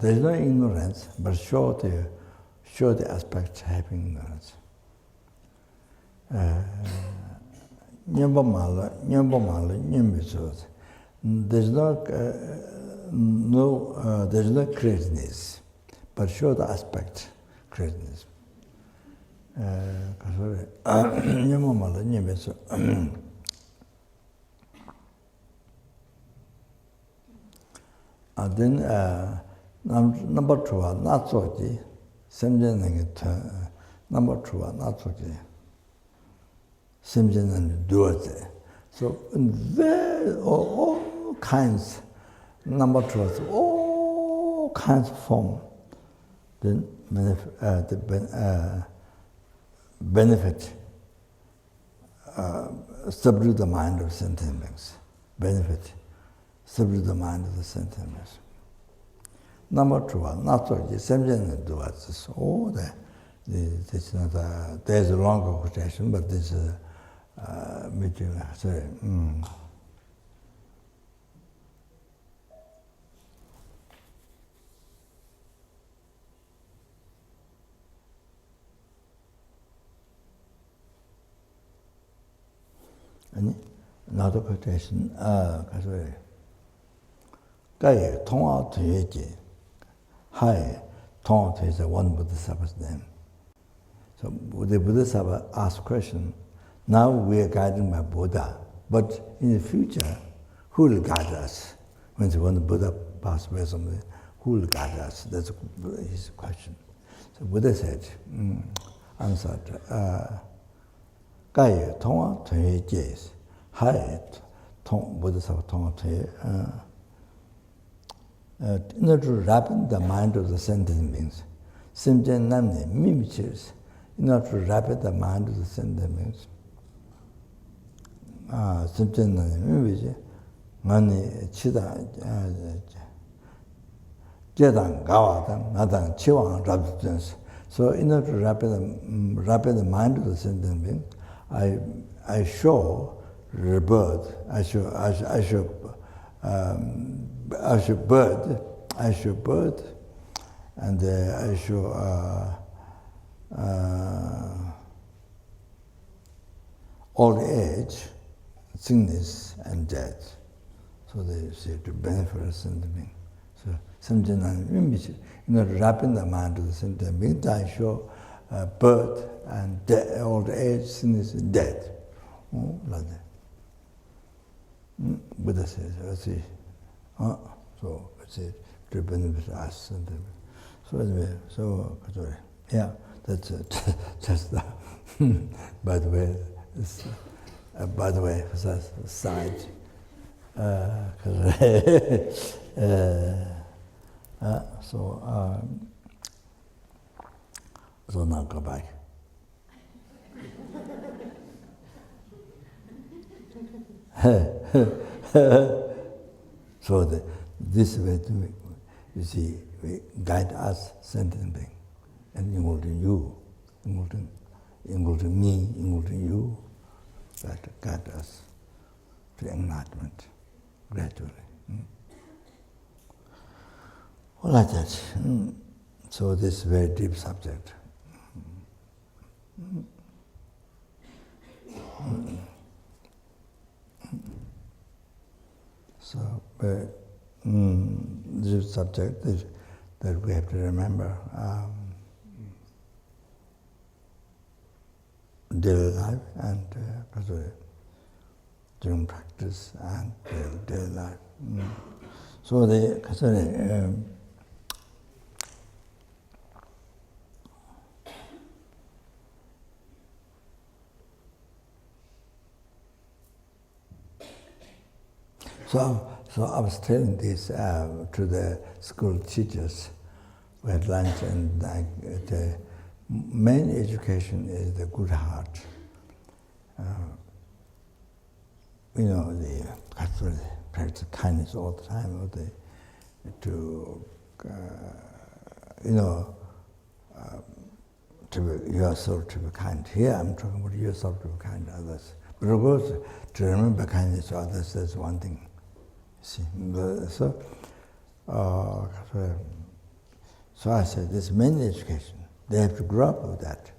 There's no ignorance, but show the aspects having ignorance. There's no craziness, but show the aspect craziness. And then number two, not so. number two, not okay. Sentient and doers. So there all kinds, number two, all kinds of form. Then benefit, subdue the mind of sentient beings. Benefit, subdue the mind of the sentient beings. Number two, not so sentient and doers. Oh, this is not there's a longer quotation, but this is meeting. Sorry. Another quotation, Gai Tonga Tuyeji, Hai Tonga Tuyeji is one Bodhisattva's name. So the Bodhisattva asked question, now we are guided by Buddha, but in the future, who will guide us? When the Buddha passed away, something, who will guide us? That's his question. So Buddha said, answered, Gai Tonga Tuyeji, Hai Tong Bodhisattva Tonga Tuyeji, in order to ripen the mind of the sentient beings, Sentient Namni, mimics, in order to ripen the mind of the sentient beings. Sentient Namni, mimics, Mani Chida, Jedang, Gawadang, Nadang, Chiwang, Rabdutans. So, in order to ripen the mind of the sentient beings, I show rebirth, I show birth, and I show old age, sickness, and death. So they say to benefit a sentient being. So sentient being, in order to ripen the mind of the sentient being, I show birth and death, old age, sickness, and death. Like that. Buddha says, see. So it's to benefit us. So anyway, so yeah, that's just that. By the way, for that side, so now go back. So this way to make, you see, we guide us sentient being, and including you, including me, including you, that guide us to enlightenment gradually. All like that. So this is a very deep subject. So, this subject that we have to remember daily life and during practice and daily life. So So I was telling this to the school teachers. We had lunch, and the main education is the good heart. The practice kindness all the time, to be yourself to be kind. Here I'm talking about yourself to be kind to others. But of course, to remember kindness to others, that's one thing. See, so I said, this main education, they have to grow up with that.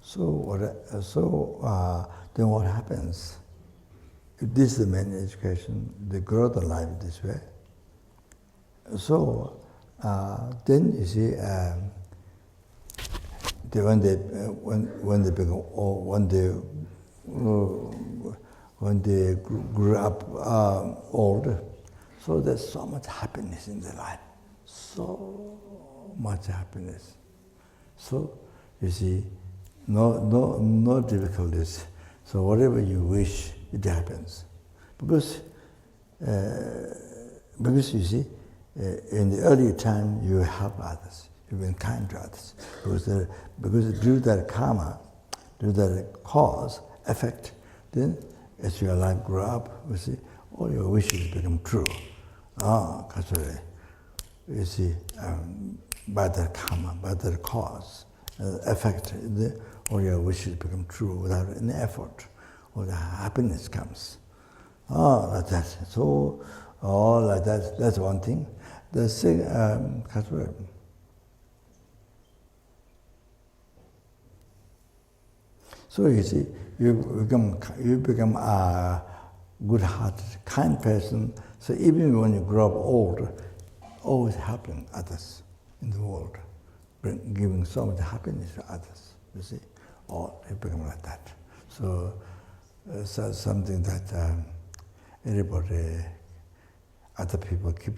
So then what happens? If this is the main education, they grow the life this way. So then you see, when they grew up old, so there's so much happiness in their life, so much happiness. So, you see, no difficulties. So whatever you wish, it happens. Because you see, in the early time, you help others. You've been kind to others. Because due to that karma, due to that cause, effect, then as your life grow up, you see, all your wishes become true. You see, by that karma, by that cause, effect, all your wishes become true without any effort. All the happiness comes. Like that. So, like that, that's one thing. The second, so you see, you become a good-hearted, kind person. So even when you grow up old, always helping others in the world, giving so much happiness to others. You see, you become like that. So, something that everybody, other people keep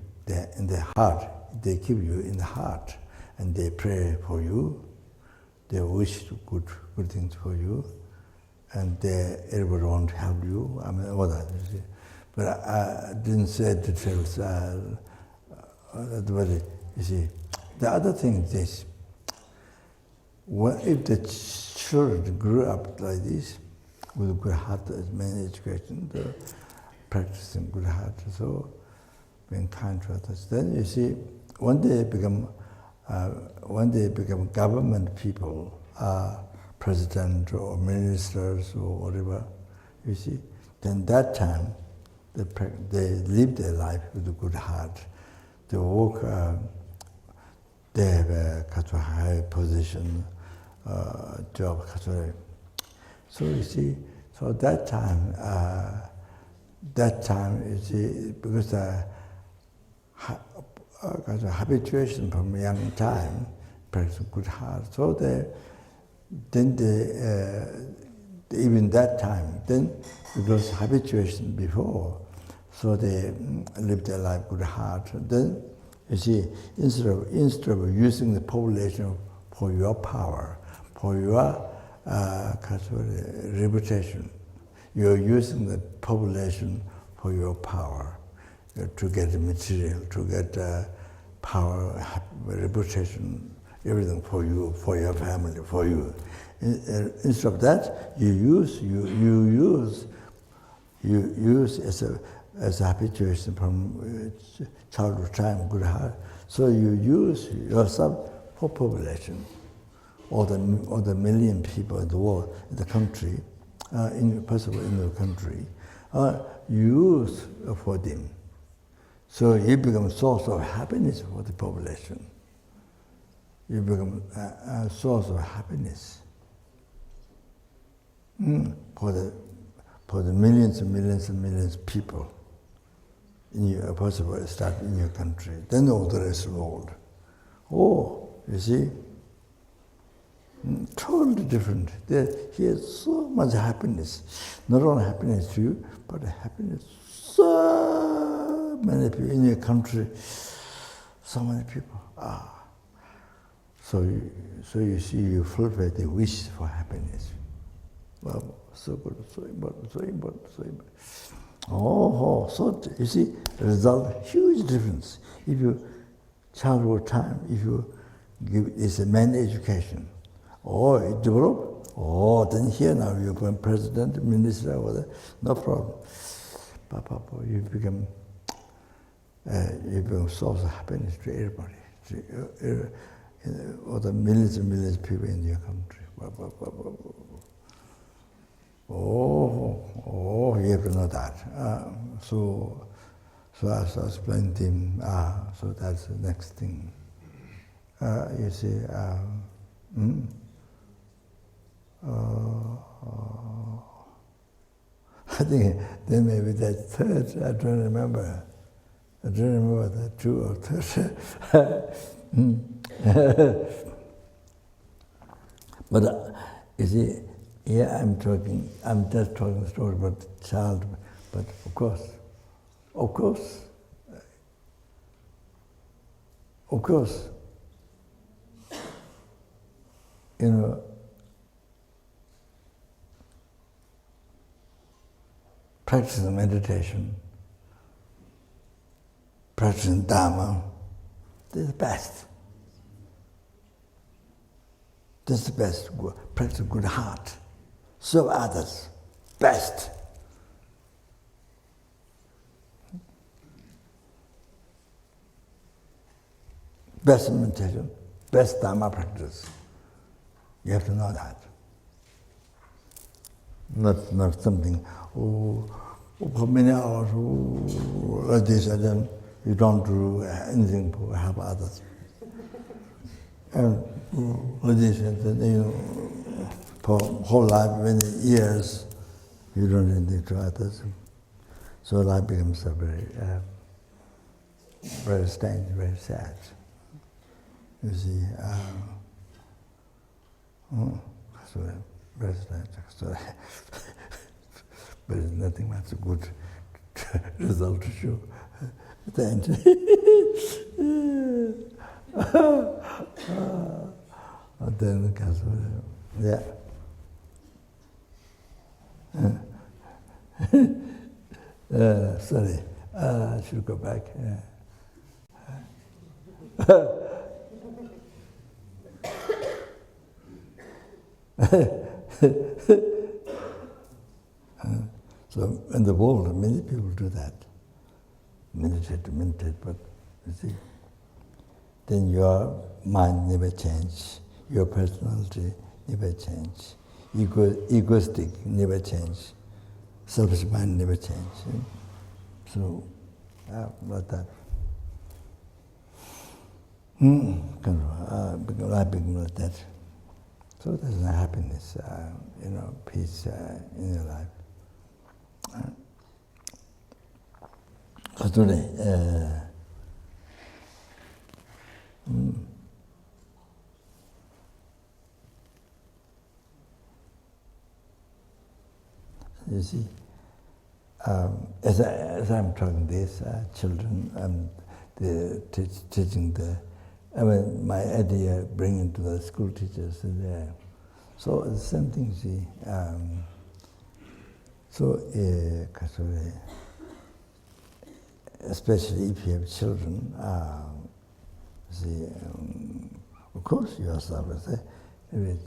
in their heart. They keep you in the heart, and they pray for you. They wish good things for you, and everybody want to help you. I mean, all that. You see. But I didn't say details. You see, the other thing is this: if the children grew up like this, with a good heart, main education, practicing good heart, so being kind to others, then you see, when they become government people, president or ministers or whatever, you see, then that time they live their life with a good heart. They work, they have a high position, job. So you see, so that time you see, because habituation from young time, practice good heart. So even that time, then because habituation before, so they live their life good heart. Then you see, instead of using the population for your power, for your reputation, you're using the population for your power, to get material, to get power, reputation, everything for you, for your family, for you. Instead of that, you use as a habituation from childhood time, good heart. So you use yourself for population, or the million people in the world, in the country, possibly in the country, use for them. So you become a source of happiness for the population. You become a source of happiness for the millions and millions and millions of people in your possible start in your country, then all the rest of the world. You see, totally different. Here's so much happiness. Not only happiness to you, but happiness so many people in your country. So many people. So you see, you fulfill the wish for happiness. Wow, so good, so important, so important, so important. So you see, the result, huge difference. If you childhood time, if you give it's a man education, you develop, then here now you become president, minister, whatever, no problem. You become source of happiness to everybody, to all the millions and millions of people in your country. You have to know that. So I explained to him, so that's the next thing. You see, I think then maybe that third, I don't remember. I don't remember that two or third. But you see, here I'm just talking story about the child, but of course, practicing meditation, practicing dharma, this is the best. This is the best. Practice good heart. Serve others. Best. Best meditation, best dharma practice. You have to know that. Not something, for many hours, like this, and then you don't do anything to help others. And like this, and then for whole life, many years, you don't do anything to others. So life becomes very strange, very sad. You see, very strange. So, but it's nothing much good result to show. Then, yeah. Sorry, I should go back. So in the world, many people do that. Meditate, but you see, then your mind never change, your personality never change, egoistic never change, selfish mind never change. So, like that. Life becomes like that. So there's no happiness, peace in your life. So today, you see, as I'm talking this, children, teaching my idea, bringing to the school teachers there. So the same thing, see. Especially if you have children, of course yourself, if you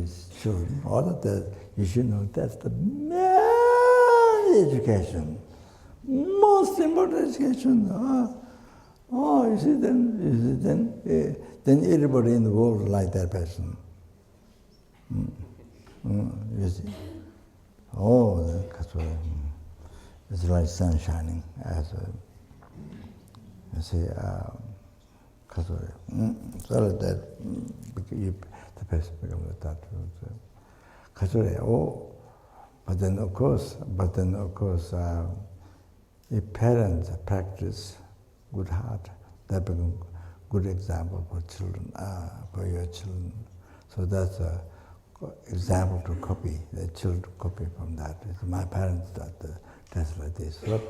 have children, all of that, you should know that's the main education, most important education. You see, then everybody in the world like that person. You see. It's like sun shining as you see, so like that, the person becomes that. But then of course, if parents practice good heart, that becomes good example for children, for your children. So that's a example to copy. The children copy from that. My parents that's like this. So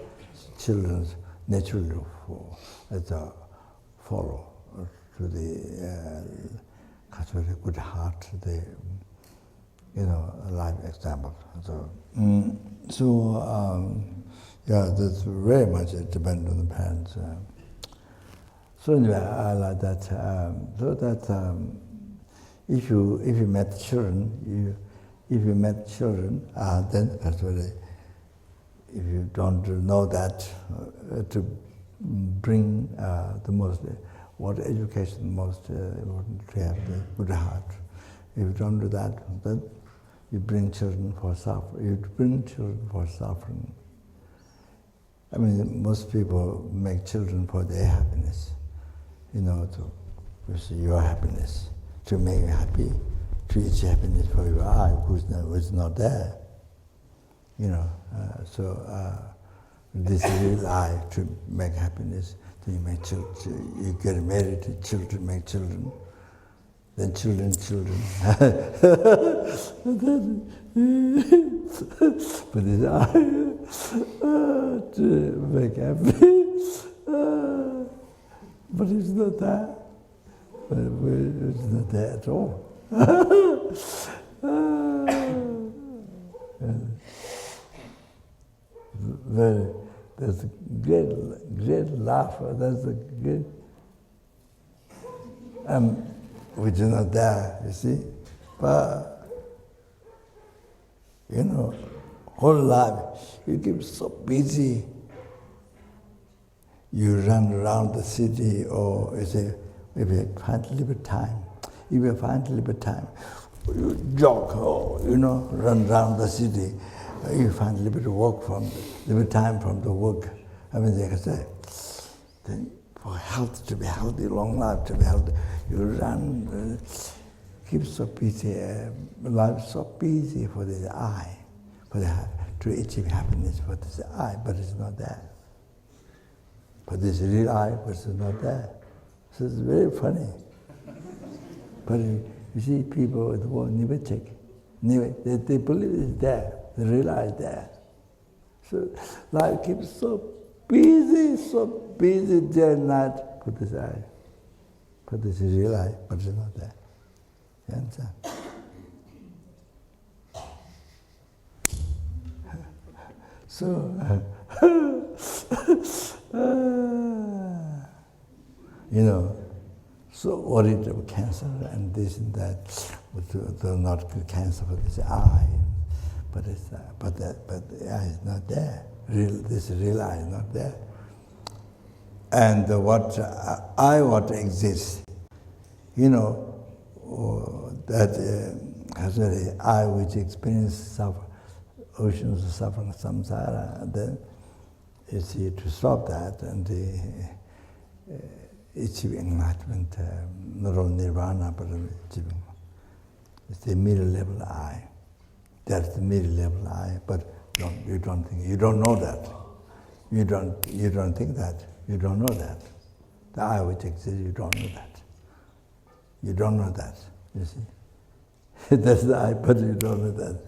children naturally follow to the good heart, the life example. So that's very much depends on the parents. So anyway, I like that. So that if you met children, then actually, if you don't know that, to bring the most, what education most important to have the good heart. If you don't do that, then you bring children for suffering. I mean, most people make children for their happiness, to pursue your happiness, to make you happy, to achieve happiness for your eye, who's not there. This is real eye to make happiness. Then you make children, you get married, children make children, then children. But this eye to make happy, but it's not that. It's not there at all. Very, there's a great laughter. There's a great, which is not there, you see. But whole life you keep so busy. You run around the city, or you say, maybe find a little bit time. If you find a little bit time, you jog, or run around the city. You find a little bit of work from, little bit time from the work. I mean, they can say, then for health, to be healthy, long life, to be healthy, you run, keep so busy, life so busy for this I, to achieve happiness for this I, but it's not there. But this real I, but it's not there. So it's very funny. But you see people with the word Rinpoche, they believe it's there. They realize that. So life keeps so busy day and night for this I. For this real I, but it's not there. You understand? So, so worried about cancer and this and that, but not good cancer for this eye. But the eye is not there. This real eye is not there. And what exists, that has an eye which experiences oceans of suffering, samsara, and then you see to stop that and achieve enlightenment, not only nirvana, but achieving. It's the middle level eye. That's the middle level eye, but you don't know that. You don't think that. You don't know that. The I which exists, you don't know that. You don't know that, you see. That's the I, but you don't know that.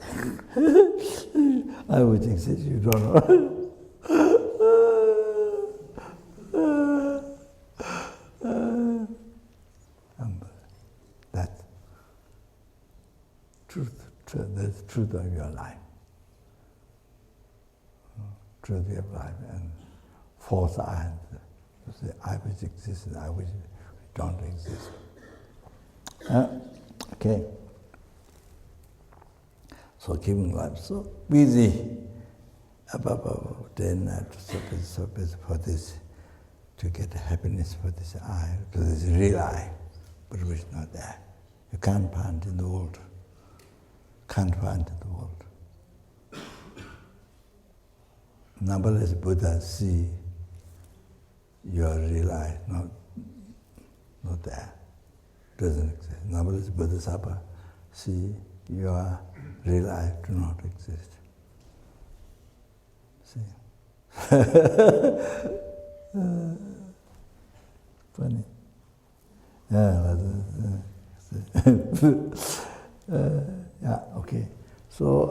I which exists, you don't know. That's truth. That's truth of your life. Truth of your life, and false I. The I which exists and I which don't exist. Okay. So keeping life so busy, above day and night, so busy for this, to get happiness for this I, to this real I, but which is not there. You can't find in the world. Can't find in the world. Numberless Buddhas see your real I, not there. Doesn't exist. Numberless Bodhisattva see your real I do not exist. See? Funny. Yeah, okay. So,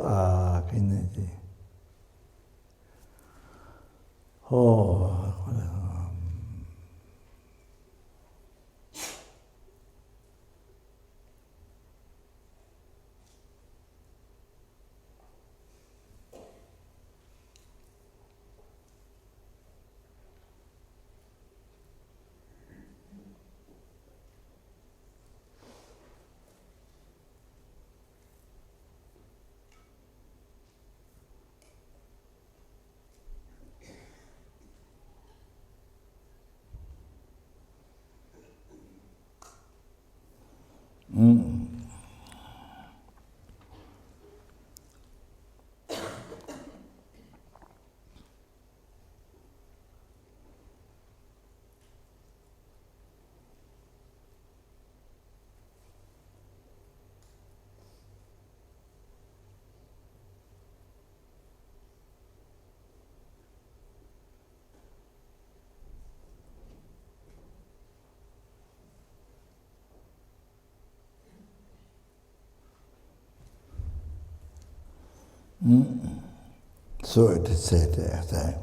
so it is said that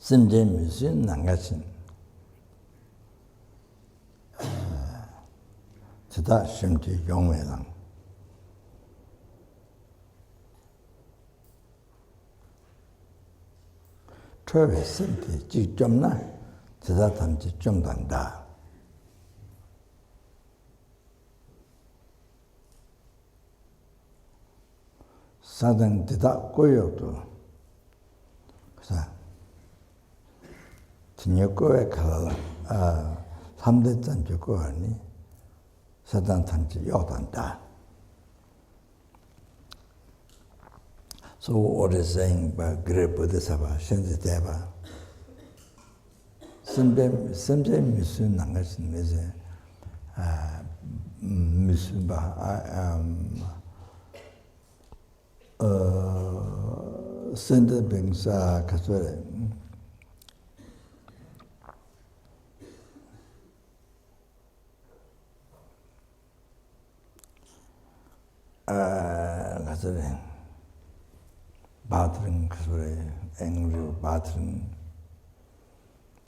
sentient mission nangashin. Chita shimti yongwe lang. Trawe simti jik jomna, chita tamchi jomdanda. Sadang dida koyokdo. Kasa, tinyo kowe kalala, 3대 zanjo koyani, sadang tamchi yodanda. So what is saying about great Bodhisattva, Shantideva, Simbe Misun Nangashin is Misunba, Senda Bingsa Kaswere. Kaswere. Bathroom, angry bathroom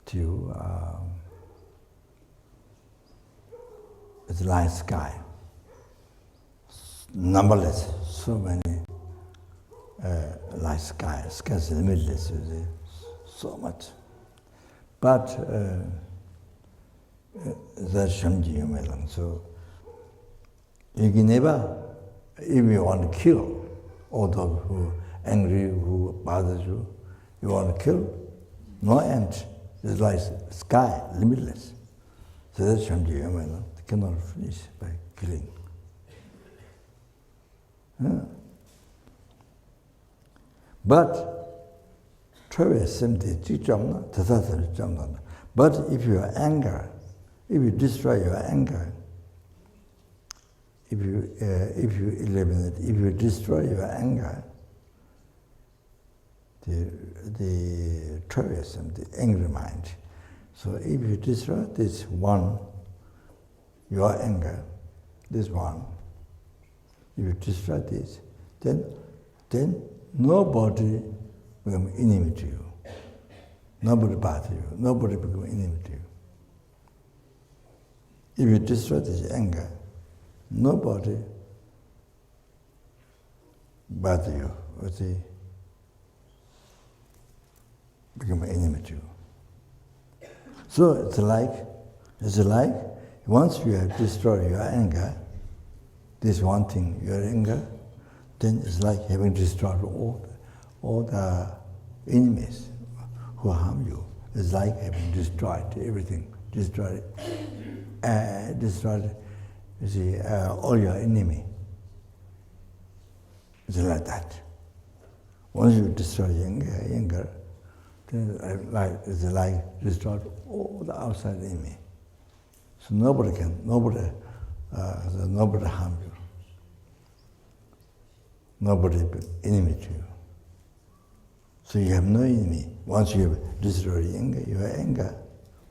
to it's light sky. Numberless, so many light sky, skies limitless, so much. But that's Shamji Yumelang. So you can never, if you want to kill all those who angry, who bothers you, you want to kill, no end. It's like sky, limitless. So that's Shamji Yamana. They cannot finish by killing. But but if your anger, if you destroy your anger, if you eliminate, if you destroy your anger, the troublesome, the angry mind. So if you destroy this one, your anger, this one, if you destroy this, then nobody becomes enemy to you. Nobody bother you. Nobody becomes enemy to you. If you destroy this anger, nobody bother you. Or see, become an enemy to you. So it's like once you have destroyed your anger, this one thing, your anger, then it's like having destroyed all the enemies who harm you. It's like having destroyed everything, destroyed, you see, all your enemy. It's like that. Once you destroy anger, it's like destroyed all the outside enemy. So nobody harm you. Nobody enemy to you. So you have no enemy. Once you have destroyed your anger,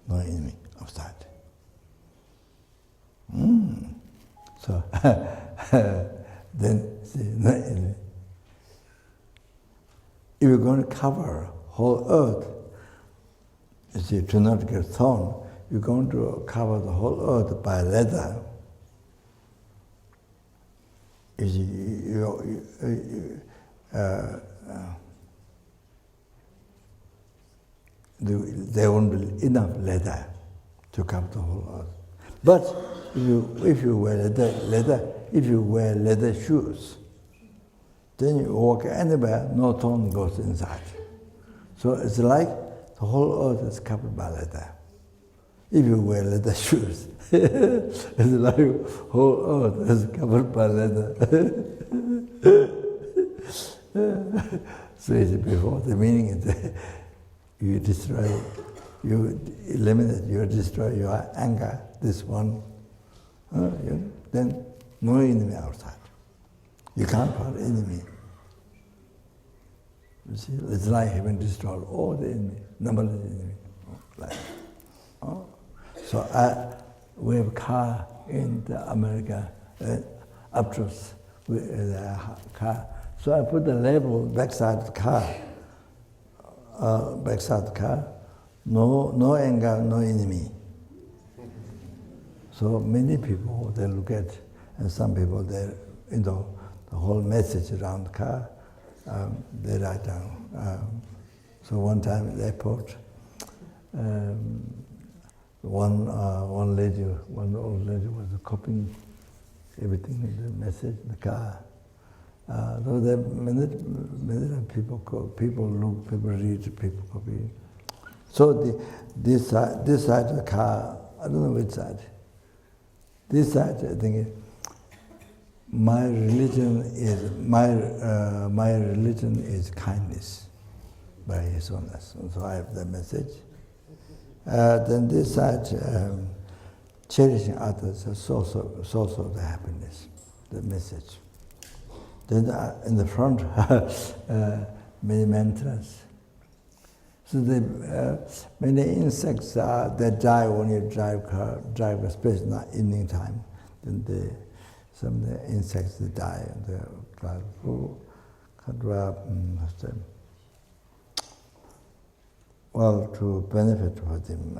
no enemy outside. So then see, no enemy. If you're going to cover whole earth, you see, to not get thorn, you're going to cover the whole earth by leather. You see, there won't be enough leather to cover the whole earth. But if you wear leather shoes, then you walk anywhere, no thorn goes inside. So it's like the whole earth is covered by leather. If you wear leather shoes, it's like the whole earth is covered by leather. So it's before, the meaning is that you destroy, you eliminate, you destroy your anger, this one, then no enemy outside. You can't find enemy. You see, it's like having destroyed all the enemy, numberless enemy. Like, so we have a car in America, Aptros, car. So I put the label backside of the car. backside the car, no anger, no enemy. So many people, they look at, and some people, they, the whole message around the car, they write down. So one time at the airport, one old lady was copying everything in the message in the car. So there many people look, people read, people copy. So this side of the car, I don't know which side. This side, I think, my religion is kindness by His Holiness. And so I have the message. Then this side, cherishing others, is source of the happiness, the message. Then in the front, many mantras. So many insects they die when you drive a space, not evening time. Then some of the insects they die. Well, to benefit for them.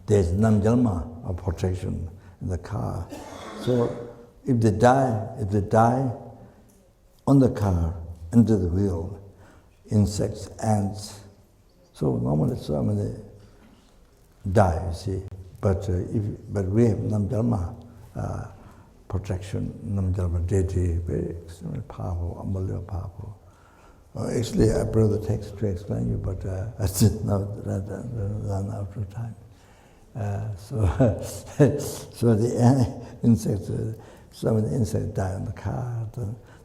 There's namjalma of protection in the car. So if they die on the car, into the wheel, insects, ants. So normally so many die, you see. But we have namjalma protection, namjalma deity, very extremely powerful, unbelievably powerful. Actually, I brought the text to explain you, but I did not run out of time. So the insects, some of the insects die in the car.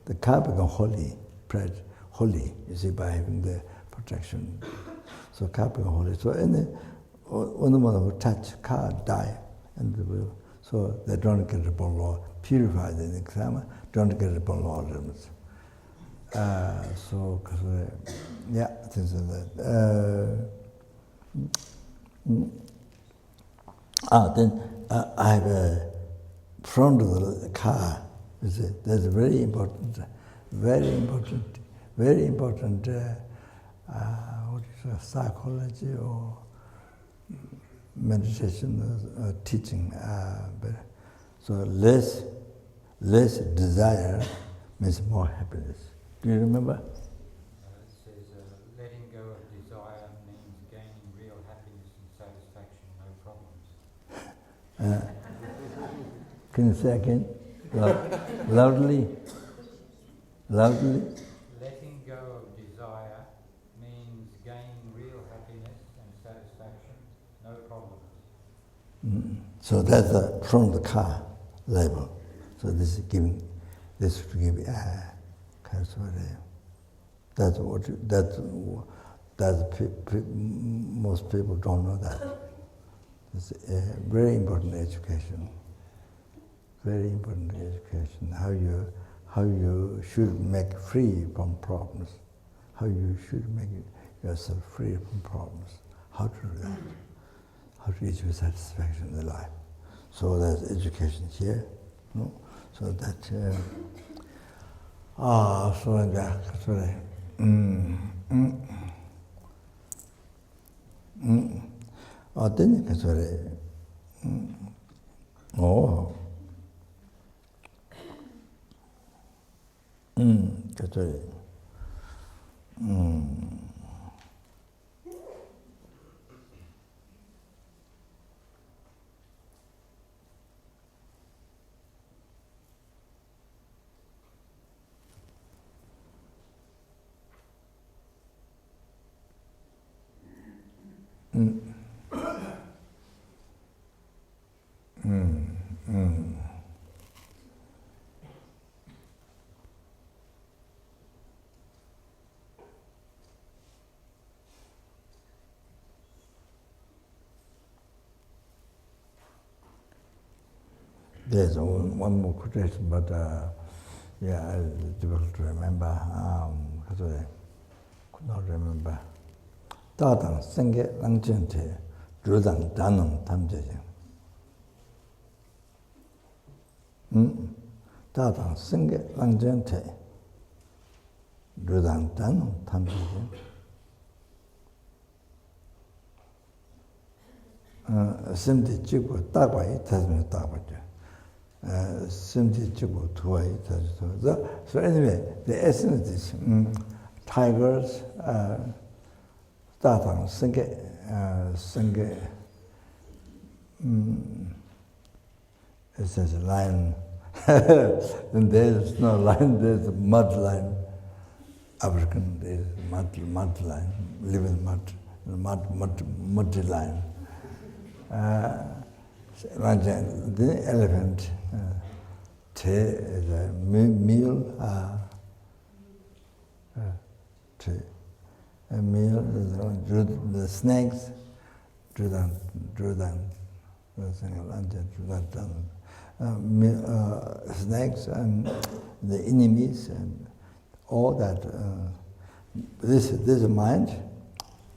The car becomes holy, you see, by having the protection. So car becomes holy. So anyone who touch car die, and so they don't get the law purified in the exam, don't get the law limits. So, things like that. Then I have a front of the car. There's a very important psychology or meditation teaching. So less desire means more happiness. Do you remember? It says letting go of desire means gaining real happiness and satisfaction, no problems. Can you say again? Loudly? Letting go of desire means gaining real happiness and satisfaction, no problems. So that's from the car label. So this is to give kind of most people don't know that. It's a very important education. Very important education. How you should make free from problems. How you should make yourself free from problems. How to do that. How to achieve satisfaction in life. So there's education here. No? So that so in that sorry. Then you can sorry. Sorry. There's one more quotation, but it's difficult to remember. Because I could not remember. Tādāng sēngē lāngchēn te, rūdāng dānāng tamchēchēng. Tādāng sēngē lāngchēn te, Rudan Tan, Tamsi. Simti Chibu Tabai, Tasman Tabaja. Simti Chibu Tuai, Tasman. So anyway, the essence is tigers, Tatang, Senge, it says lion. And there's no lion, there's a mud lion. African, there's mud lion, living muddy lion. The elephant, te is a meal, te. A meal, the snakes, Drudan, snakes and the enemies and all that. This mind,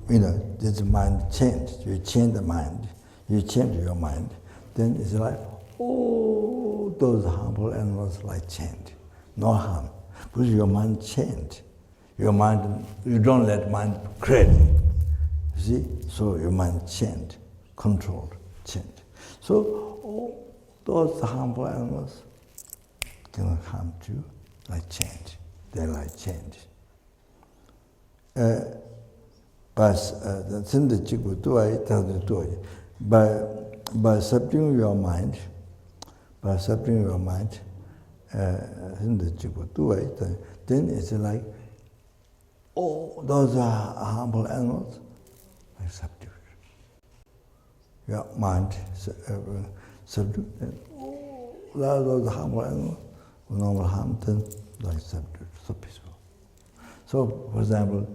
this mind changed. You change the mind. You change your mind. Then it's like, oh, those harmful animals like change. No harm. Because your mind changed. Your mind, you don't let mind crazy. You see? So your mind changed, controlled, changed. So all those harmful animals cannot harm you like change. They like change. By subduing your mind, then it's like, oh, those are harmful animals, like subdued. Your mind subdued, then oh, those are harmful animals, normal harm, then like subdued, so peaceful. So, for example,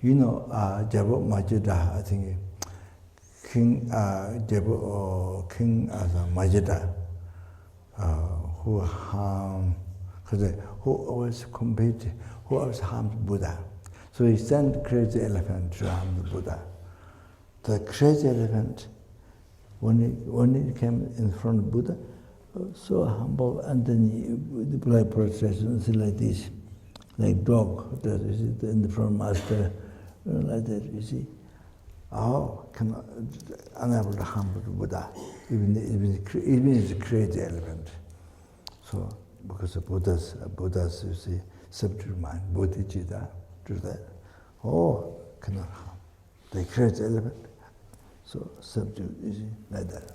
Jabu Majida, I think King Jabu or King as a Majida, who harmed, who always competed, who always harmed Buddha. So he sent crazy elephant to harm the Buddha. The crazy elephant, when it came in front of Buddha, so humble, and then he like prostration, like this, like dog that is in the front master, like that, you see. Unable to harm the Buddha, even it's a crazy elephant. So because of Buddha's you see, subdued mind, bodhicitta, do that. Cannot harm. The crazy elephant, so subdued, you see, like that.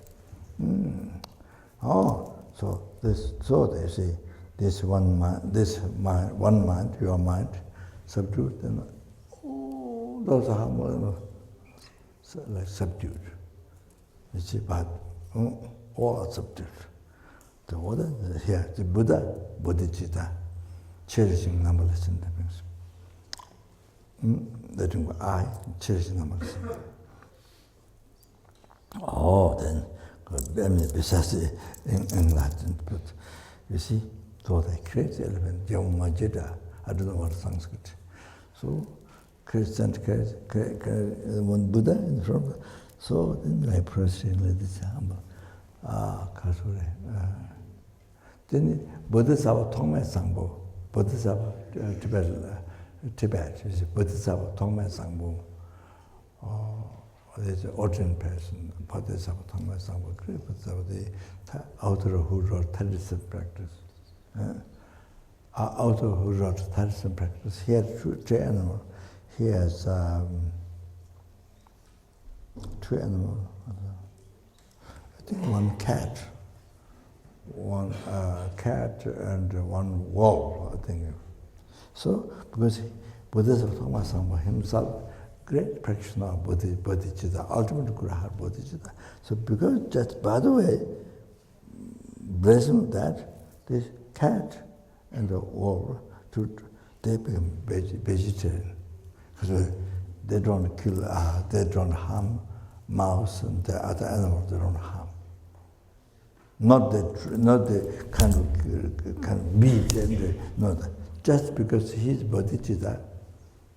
So they say, this one mind, your mind, subdued, then those are harmful, so like subdued. You see, but all are subdued. The order here, the Buddha, bodhicitta, cherishing numberless things. Letting go I, cherishing numberless. Then besides in Latin, but you see, so they create the element, Yamajida, I don't know what Sanskrit. So, Christian, one Buddha in front, so then I proceed like this, humble. Then Bodhisattva Tongme Sangbo, Bodhisattva Tibet, you see, Bodhisattva Tongme Sangbo. There's an ordinary person, Bodhisattva Tongme Sangbo, Bodhisattva, the author who wrote Taoism practice. Author who wrote Taoism practice, he had two animals. He has two animals. I think one cat and one wolf, I think. So, because Bodhisattva Tongme Sangbo himself, great practitioner of bodhicitta, ultimate Guru bodhicitta. So, because just by the way, blessing that, this cat and the wolf, they become vegetarian. Because they don't kill, they don't harm mouse and the other animals, they don't harm. Not the kind of beast, just because he's bodhicitta,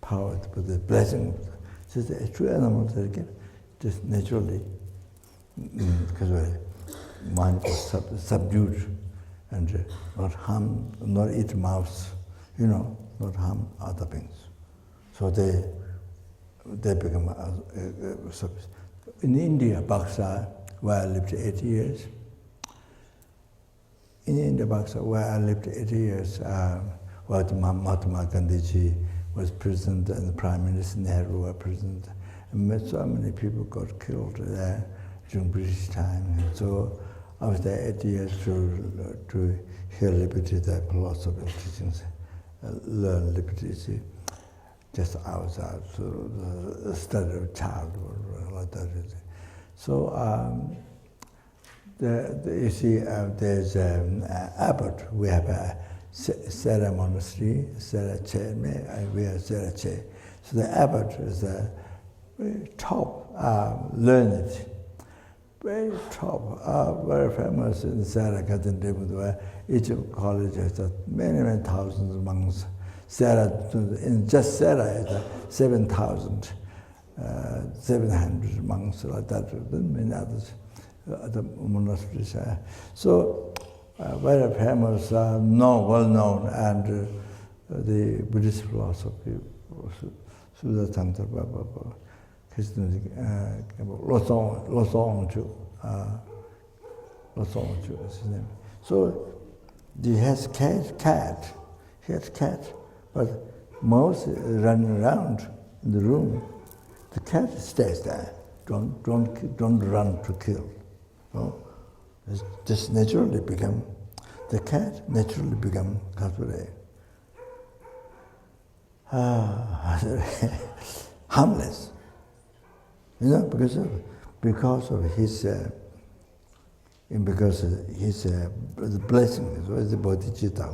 powered by the blessing. So the true animals that get just naturally, because mind was subdued and not harm, not eat mouse, not harm other beings. So they become service. In India, Baksa, where I lived 8 years. In India, Baksa, where I lived 8 years, where Mahatma Gandhi was president and the Prime Minister Nehru were president. And so many people got killed there during British time. And so I was there 8 years to hear liberty, the philosophical teachings, learn liberty. See. Just outside, so the study of childhood, like that. So you see, there's abbot. We have a LZR Monastery, LZR we are LZR. So the abbot is a very top, learned, very top, very famous in LZR Kopan, where each college has many thousands of monks. In just LZR is 7,700 monks, like that, many others, other monasteries. So, very famous, well known, and the Buddhist philosophy, Sudha Tantra, Losong is his name. So, he has cat. He has cat. But mouse running around in the room, the cat stays there. Don't run to kill. No? It's just naturally become, the cat naturally become harmless. Because of his the blessing, the bodhicitta.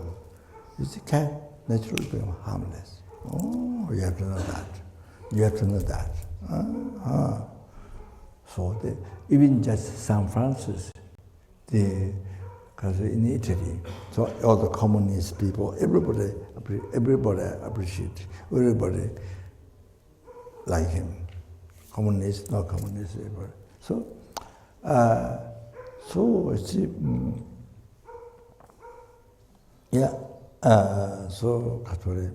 It's the cat. Naturally become harmless. Oh, you have to know that. You have to know that. So even just San Francisco, because in Italy, so all the communist people, everybody appreciate, everybody like him. Communist, not communist, everybody. So see, yeah. So Kathori.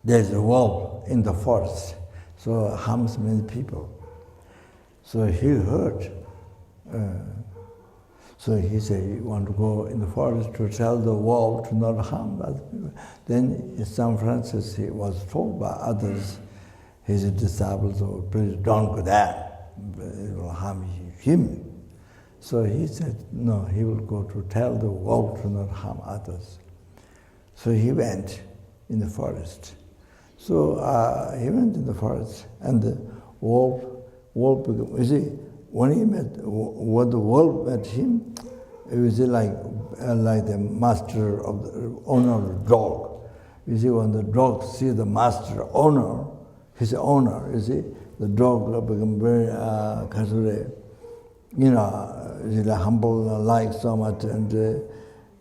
There's a wolf in the forest, so harms many people. So he heard. So he said he want to go in the forest to tell the wolf to not harm other people. Then in San Francisco, he was told by others, his disciples, oh, please don't go there, it will harm him. So he said, no, he will go to tell the wolf to not harm others. So he went in the forest. So he went in the forest, and the wolf became, you see, when the wolf met him, it was like the master of the owner of the dog. You see, when the dog sees the master owner, his owner, you see, the dog become very humble, like so much, and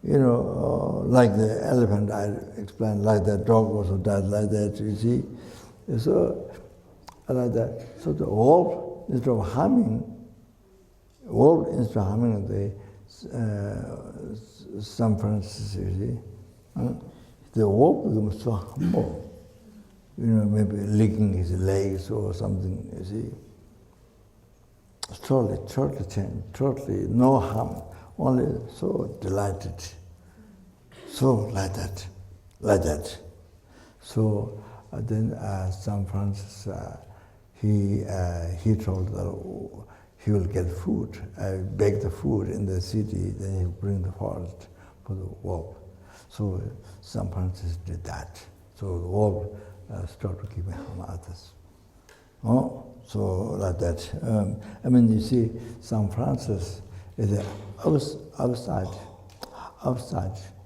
like the elephant, I explained, like that dog also died like that, you see. So, like that. So the wolf, instead of harming the San Francisco, you see, the wolf becomes so humble. Maybe licking his legs or something, you see. Totally changed, totally no harm, only so delighted. So like that. So then San Francisco, he told that he will get food, bake the food in the city, then he'll bring the forest for the wolf. So San Francisco did that. So the wolf started giving harm others. Oh, so like that. You see, San Francisco is outside.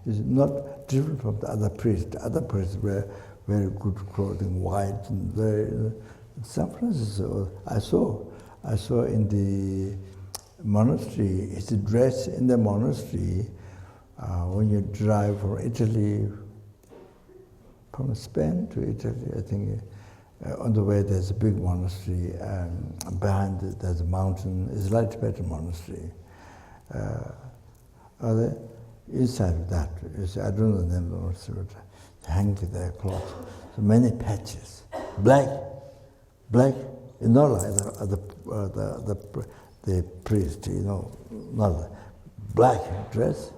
Is not different from the other priests. The other priests wear very good clothing, white and very. San Francisco, I saw in the monastery. It's dressed in the monastery. When you drive from Italy, from Spain to Italy, I think, On the way there's a big monastery, behind it there's a mountain. It's like Tibetan monastery. Inside of that, I don't know the name of the monastery, but hanging there cloth. So many patches, black, not like the priest, not black dress,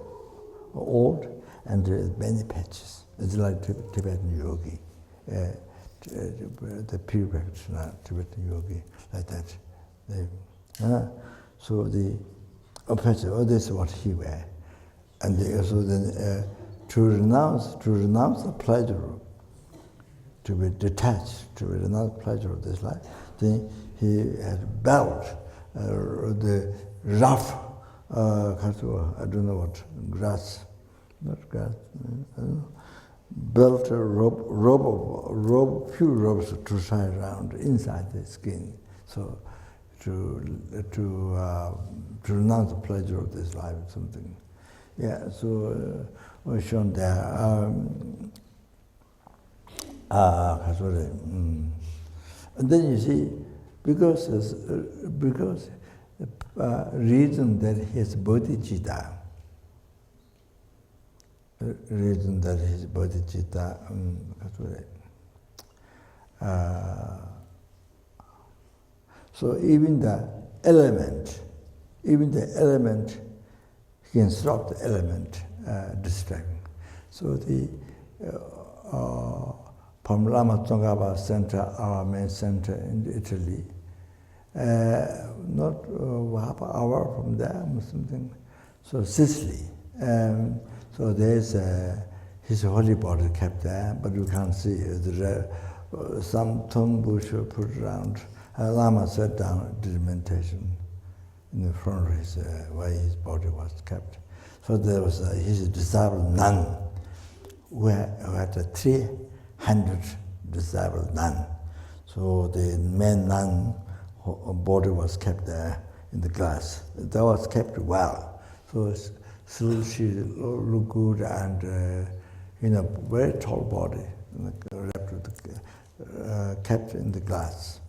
old, and many patches. It's like Tibetan yogi, the pure practitioner, Tibetan yogi, like that. So the patches, this is what he wear, and also then to renounce the pleasure, to be detached, to renounce pleasure of this life. Then he had belt, the rough, I don't know what, not grass, I don't know, belt, robe, few robes to tie around inside the skin. So to renounce the pleasure of this life, something. Yeah, so was shown there. And then you see, because reason that he is bodhicitta, so even the element, he can stop the element distracting. So the from Lama Tsongkhapa Center, our main center in Italy, not half an hour from there or something. So Sicily. So there's his holy body kept there, but you can't see it. Some thorn bush were put around. Lama sat down, did meditation in the front of his, where his body was kept. So there was his disciple nun, who had 300 disciple nun. So the main nun body was kept there in the glass. That was kept well. So still she looked good and very tall body, kept in the glass.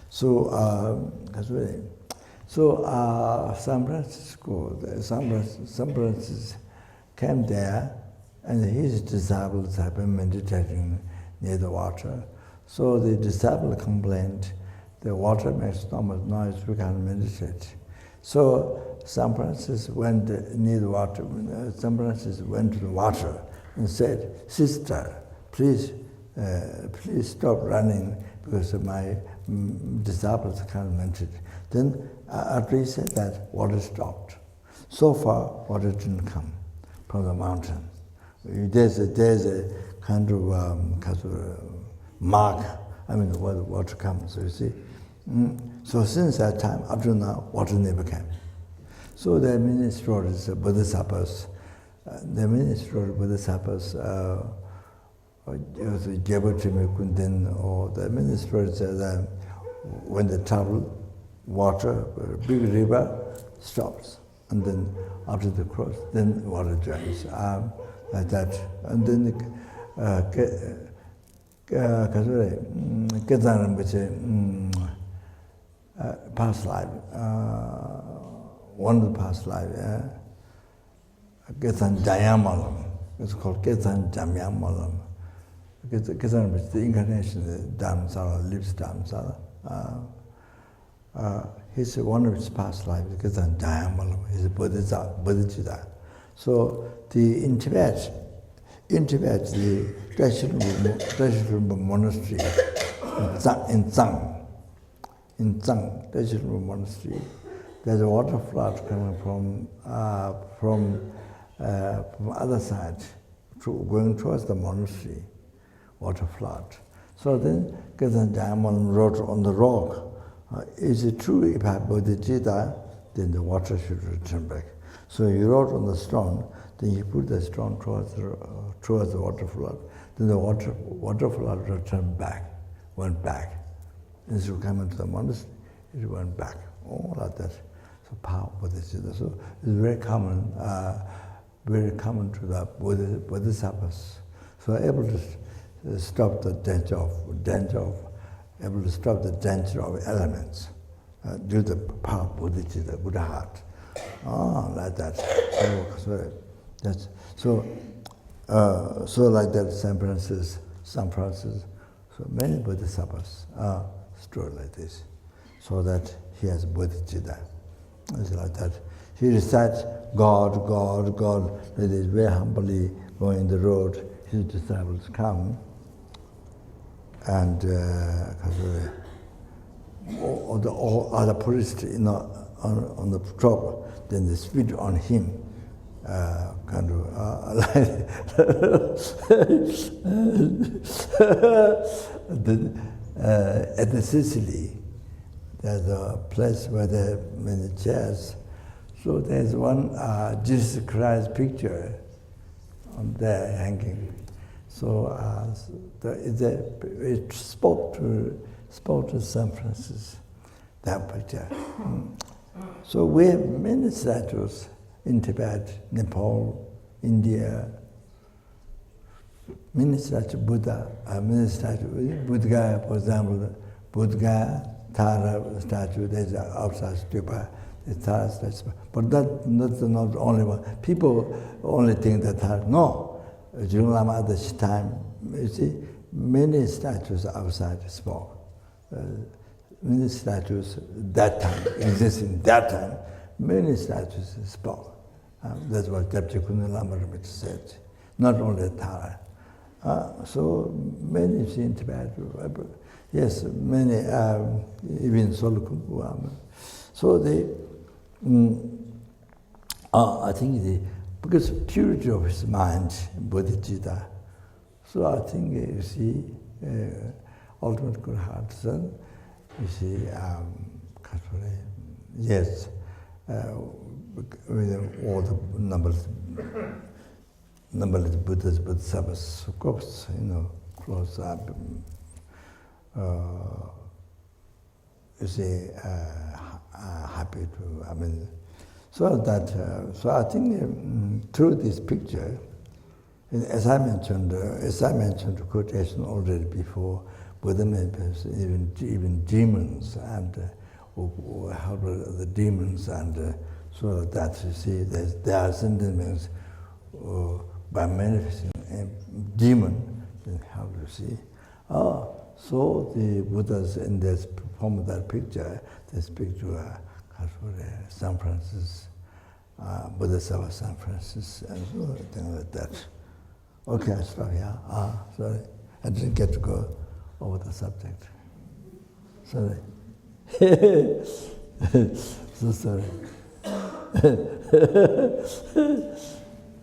So San Francisco came there, and his disciples have been meditating near the water. So the disciple complained, the water makes so much noise, we can't meditate. So San Francisco went near the water. San Francisco went to the water and said, "Sister, please stop running because my disciples can't meditate." Then after he said that, water stopped. So far, water didn't come from the mountain. There's a kind of mark, where the water comes, you see. So since that time, up to now, water never came. So the minister is Bodhisattvas. The minister of Bodhisattvas, Jebotime Kunden, or the minister said that when the travel, water, big river, stops. And then after the cross, then water joins. Like that. And then past life, one of the past life, Ketan Jayamalam. It's called Ketan Jayamalam. Ketan is the incarnation of the Dharmasala, lives Dharmasala. He's one of his past lives, Ketan Jayamalam. He's a Bodhicitta. So in Tibet, the Rinpoche monastery in Zhang, Rinpoche monastery, there's a water flood coming from other side, going towards the monastery, water flood. So then Ketan Jayamalam wrote on the rock, is it true if I have bodhicitta, then the water should return back. So he wrote on the stone, then he put the stone towards the water flood. Then the water flood returned back, went back. Instead of coming to the monastery, it went back. All like that. So power bodhicitta. So it's very common to the bodhisattvas. So able to stop the danger of, able to stop the danger of elements due to the power of bodhicitta, Buddha heart. Like that. So like that, San Francis, so many bodhisattvas are stored like this, so that he has bodhicitta. It's like that. He recites God, God, God. That is very humbly going the road. His disciples come, and all other priests, on the top, then they spit on him, at the Sicily, there's a place where there are many chairs. So there's one Jesus Christ picture on there hanging. So it spoke to San Francisco, that picture. So we have many statues in Tibet, Nepal, India, many statues, Buddha, many statues. Buddha, for example, Buddha, Tara statue, there's outside stupa, the Tara statue. But that's not the only one. People only think that Tara, no. During Lama this time, you see, many statues outside spoke. Many statues that time, existing that time, many statues spoke. That's what Jabjikuna Lama Rinpoche said. Not only Tara. So many see in Tibet. Yes, many, even Solukumbu. So they, I think because purity of his mind, bodhicitta. So I think you see, ultimate good heart son, you see, yes, with all the numberless Buddhas, Bodhisattvas, of course, close up. You see, happy to, so I think through this picture, as I mentioned the quotation already before, Buddha members, even demons and help the demons, and so that you see, there are sentient beings by manifesting a demon, then how do you see? So the Buddhas in this form of that picture, they speak to San Francisco, Bodhisattva San Francisco, and so things like that. Okay, I stop here. Sorry, I didn't get to go over the subject. Sorry. So sorry.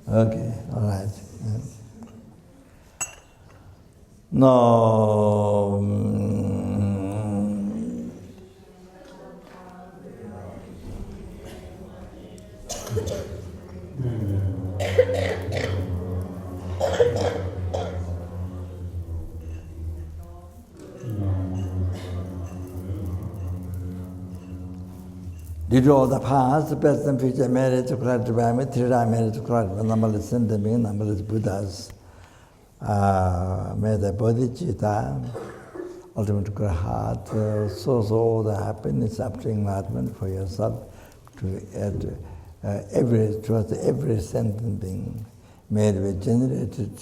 Okay, all right. No. Did all the past, the present and future merit to correct the environment, three merit to correct the numberless sentient beings, numberless Buddhas. May the bodhicitta, ultimate good heart, source all the happiness up to enlightenment for yourself, to add towards every sentient being, may it be generated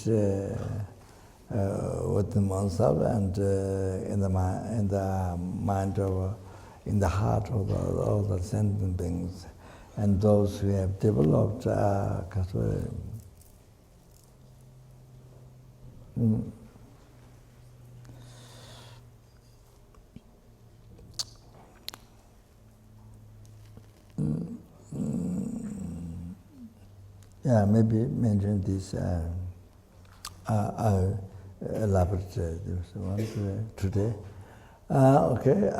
within oneself and in the mind of, in the heart of all the sentient beings, and those who have developed yeah, maybe mention this. I'll elaborate this one today. Okay.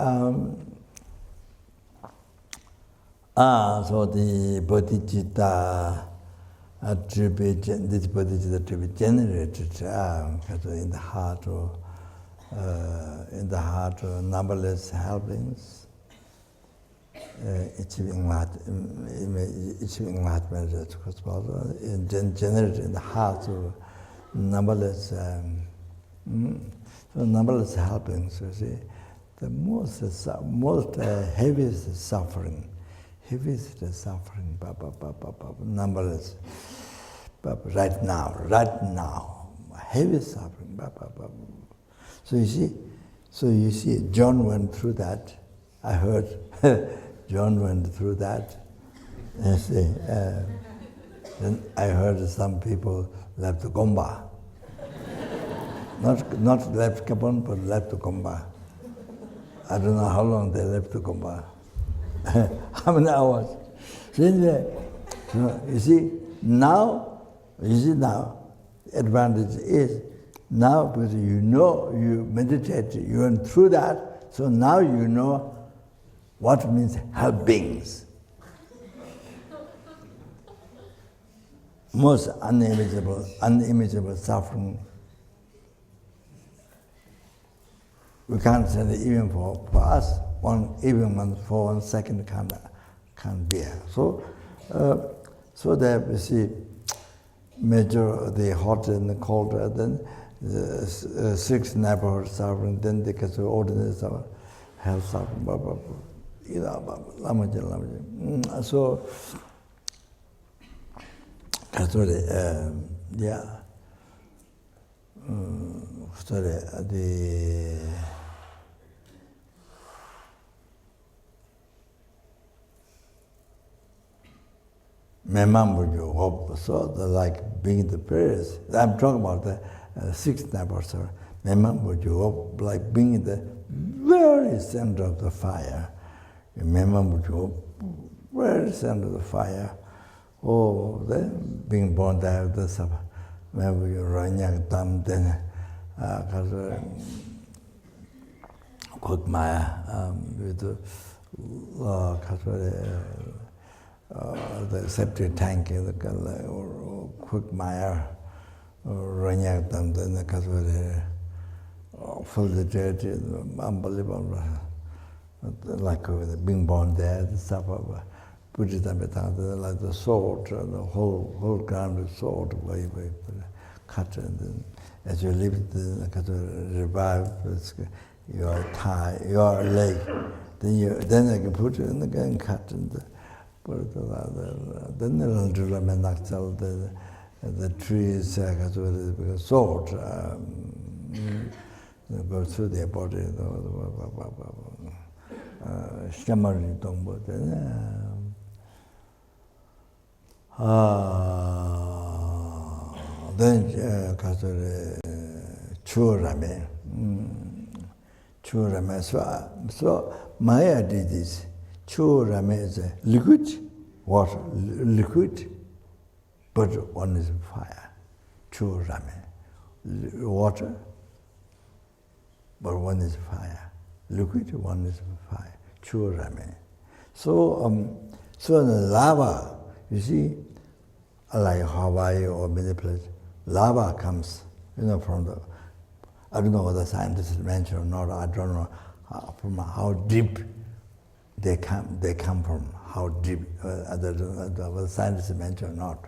So the bodhicitta this bodhicitta to be generated in the heart of numberless helpings, achieving enlightenment as possible, and generated in the heart of numberless So numberless helpings, you see. The most heaviest suffering, numberless. Right now, heaviest suffering. So you see, John went through that. I heard John went through that. You see, then I heard some people left Gomba. Not left Kopan, but left Gomba. I don't know how long they left Gomba. How many hours? So you see now, advantage is now because you know, you meditate, you went through that, so now you know what means helpings. Most unimaginable suffering. We can't say that even for us, for 1 second can't bear. So that you see, measure the hot and the cold, then the 6 neighborhood suffering, then the ordinary suffering, health suffering, So, so like being the prayers. I'm talking about the 6th anniversary. Like being in the very center of the fire. Very center of the fire. Oh, then being born there, the sub. Remember you run tam then cook Maya with the septic tank, or quick Maya, or Ranyak them, then the Kaswari, full the church, unbelievable. Like being born there, the stuff of Buddhism, like the sword, the whole ground of sword, where you cut, and then as you live, the revive your thigh, your leg, then I can put it in again, cut, and then the trees, because sword go through their body, stammering tongue, then churame. So Maya did this. Churame is a liquid, water, liquid, but one is fire. Churame, water, but one is fire. Liquid, one is fire. Churame. So the lava, you see, like Hawaii or many places, lava comes, from the. I don't know whether scientists mention or not. I don't know from how deep they come from. How deep? I don't know whether scientists mention or not.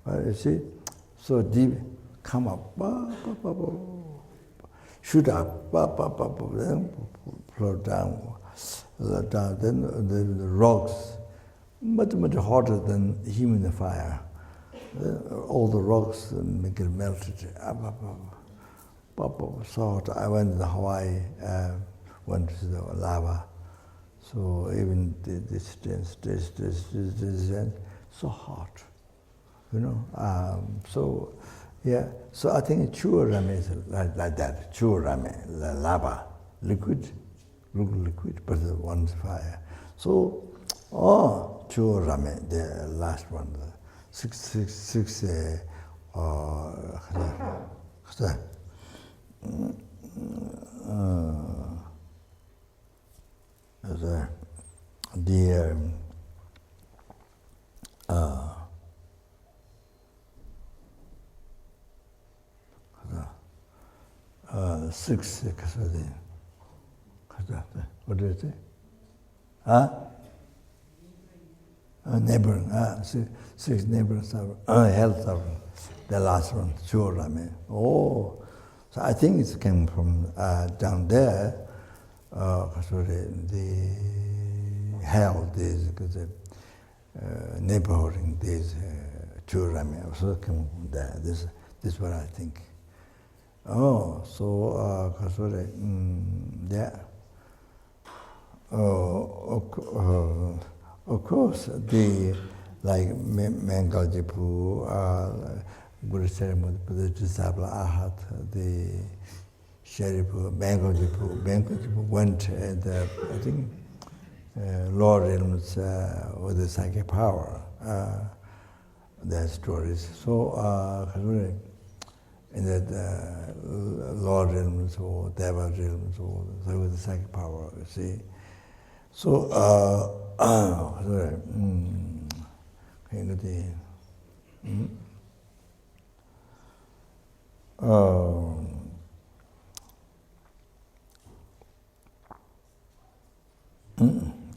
But you see, so deep, come up, shoot up, then float down. Then the rocks, much hotter than human fire. All the rocks make it melted. So I went to Hawaii, went to the lava. So even this so hot, So yeah, so I think churame is like that. Churame, lava, liquid, but the one's fire. So churame, the last one, the six. Six, what do you say? Neighboring, six neighbors, health, the last one, sure, So I think it's came from down there. The hell, these neighborhood, these children, also came from there. This is what I think. Oh, so yeah. Of course, the like Mangaljipu, Guru Ceremony, the disciple Ahat, the Sherifu, Mangaljipu went and I think Lord realms with the psychic power, their stories. So in that Lord realms or Deva realms or with the psychic power, you see. So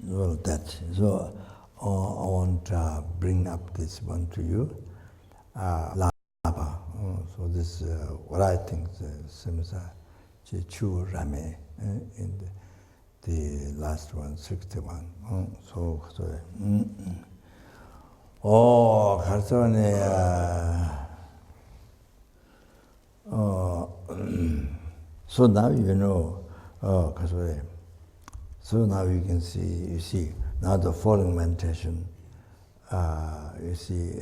well, that. So I want to bring up this one to you, lava. So this what I think seems Chichu Rame in the last one, 61. So oh, Karsone. So now you know. So now you can see. You see now the following meditation. You see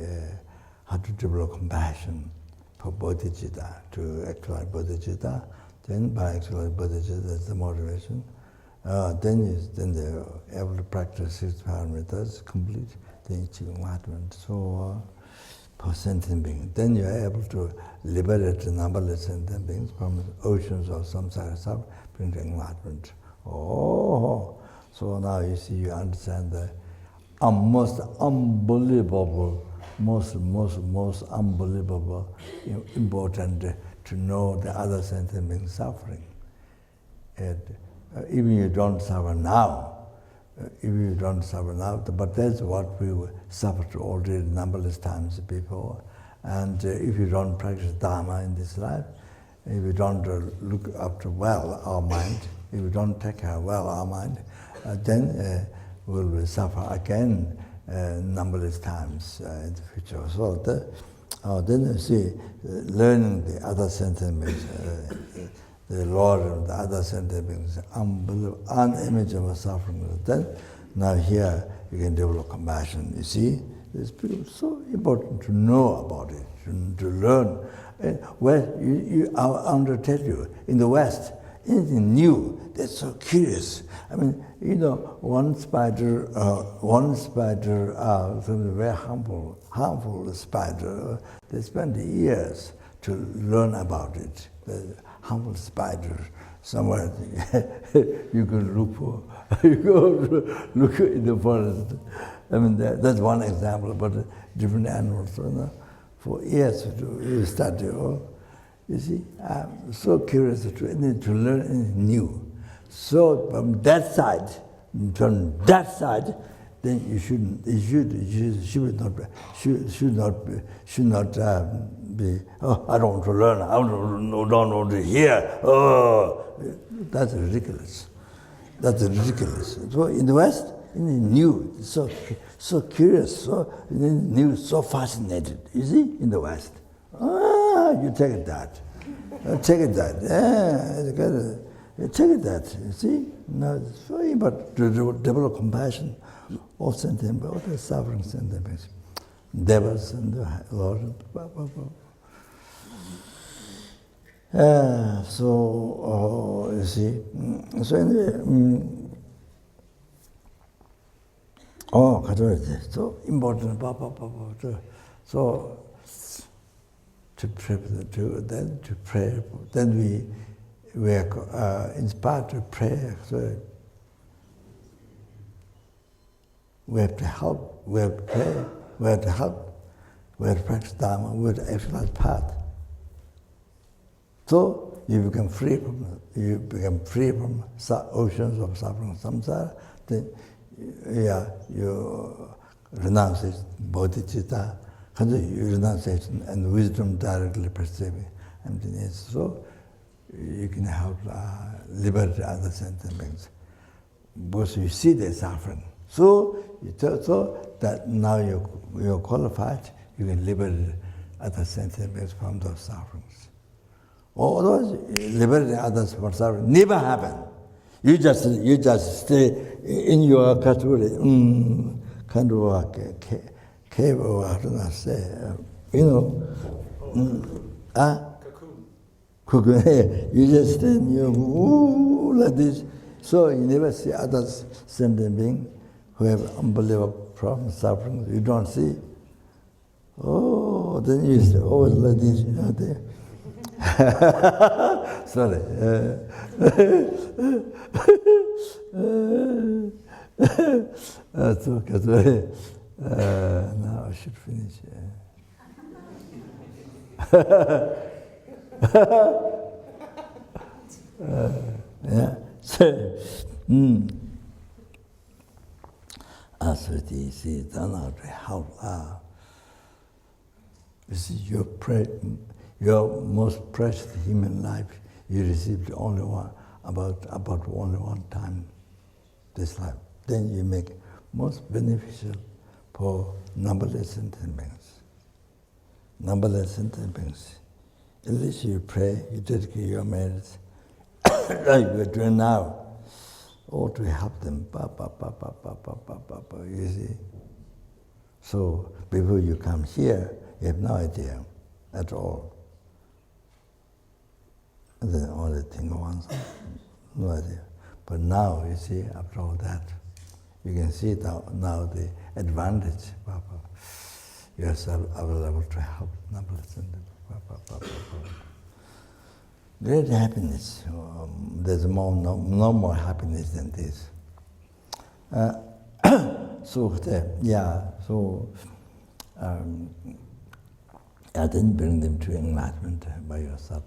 how to develop compassion for bodhicitta, to actualize bodhicitta. Then by actualizing bodhicitta, that's the motivation. Then they're able to practice 6 parameters complete, then achieve enlightenment. So for sentient beings, then you are able to liberate the numberless sentient beings from oceans of samsara suffering, bring to enlightenment. Oh, so now you see, you understand the most unbelievable, most unbelievable, important to know the other sentient beings suffering. And even you don't suffer now, but that's what we suffered already numberless times before. And if you don't practice dharma in this life, if you don't look after well our mind, if you don't take care well our mind, then we will suffer again numberless times in the future. So then you see, learning the other sentient beings, the Lord of the other sentient beings, unimaginable suffering. Then now here you can develop compassion. You see, it's so important to know about it, to learn. Well, I undertell you, in the West, anything new, they're so curious. I mean, you know, one spider, very harmful spider, they spend years to learn about it. The harmful spider, somewhere you could look for, you go look in the forest. I mean, that's one example, but different animals, you know, for years to study. You see, I'm so curious to learn anything new. So from that side, then you should not be. Oh, I don't want to learn. I don't want to hear. Oh, that's ridiculous. So in the West, new, so curious, so new, so fascinated. You see, in the West. You take that. Yeah, take it that. You see? Now it's very important to develop compassion of sentient beings, all the suffering sentient beings, devas and the Lord. So you see. So anyway, so important. So to pray, then we are inspired to pray. So we have to help, we have to pray, we have to help, we have to practice dharma, we have to exercise path. So you become free from oceans of suffering, samsara. Then you renounce bodhicitta. Renunciation and wisdom directly perceiving emptiness. So you can help liberate other sentient beings. Because you see their suffering. So that now you're qualified, you can liberate other sentient beings from those sufferings. Or otherwise, liberating others from suffering never happen. You just stay in your category, kind of cave or how do I say, cocoon. You just stay in your like this. So you never see others sentient beings who have unbelievable problems, suffering. You don't see. Oh, then you say, oh, like this, there. Sorry. That's okay. Sorry. Now I should finish. Yeah. So you see, then how this is your most precious human life. You received only about only one time this life. Then you make most beneficial for numberless sentient beings. Numberless sentient beings. At least you pray, you dedicate your merits, like we're doing now, or to help them. You see. So before you come here, you have no idea at all. And then only think once, no idea. But now, you see, after all that, you can see now the advantage. You are available to help numberless. Great happiness. There's no more happiness than this. I didn't bring them to enlightenment by yourself.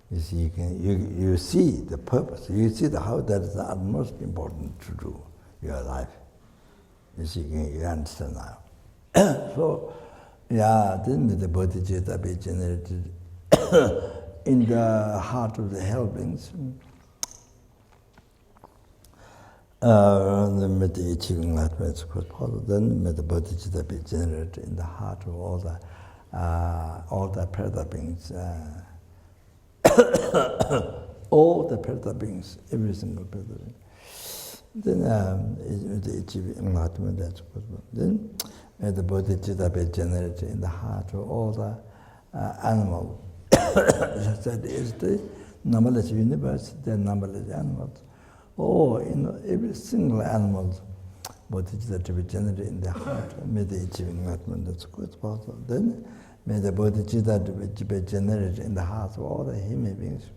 You see, you see the purpose. You see how that is the most important to do your life. You see, you understand now. So, then the bodhicitta be generated in the heart of the helplings. Then with the achieving enlightenment, then with the bodhicitta be generated in the heart of all the parada beings, all the parada beings, every single parada being. Then with the achieving enlightenment, that's possible. Then the bodhicitta be generated in the heart of all the animals. As I said, is the numberless universe, there are numberless animals. Every single animal, bodhicitta to be generated in the heart, may the achieving enlightenment, that's good possible. Then may the bodhicitta to be generated in the heart of all the human beings.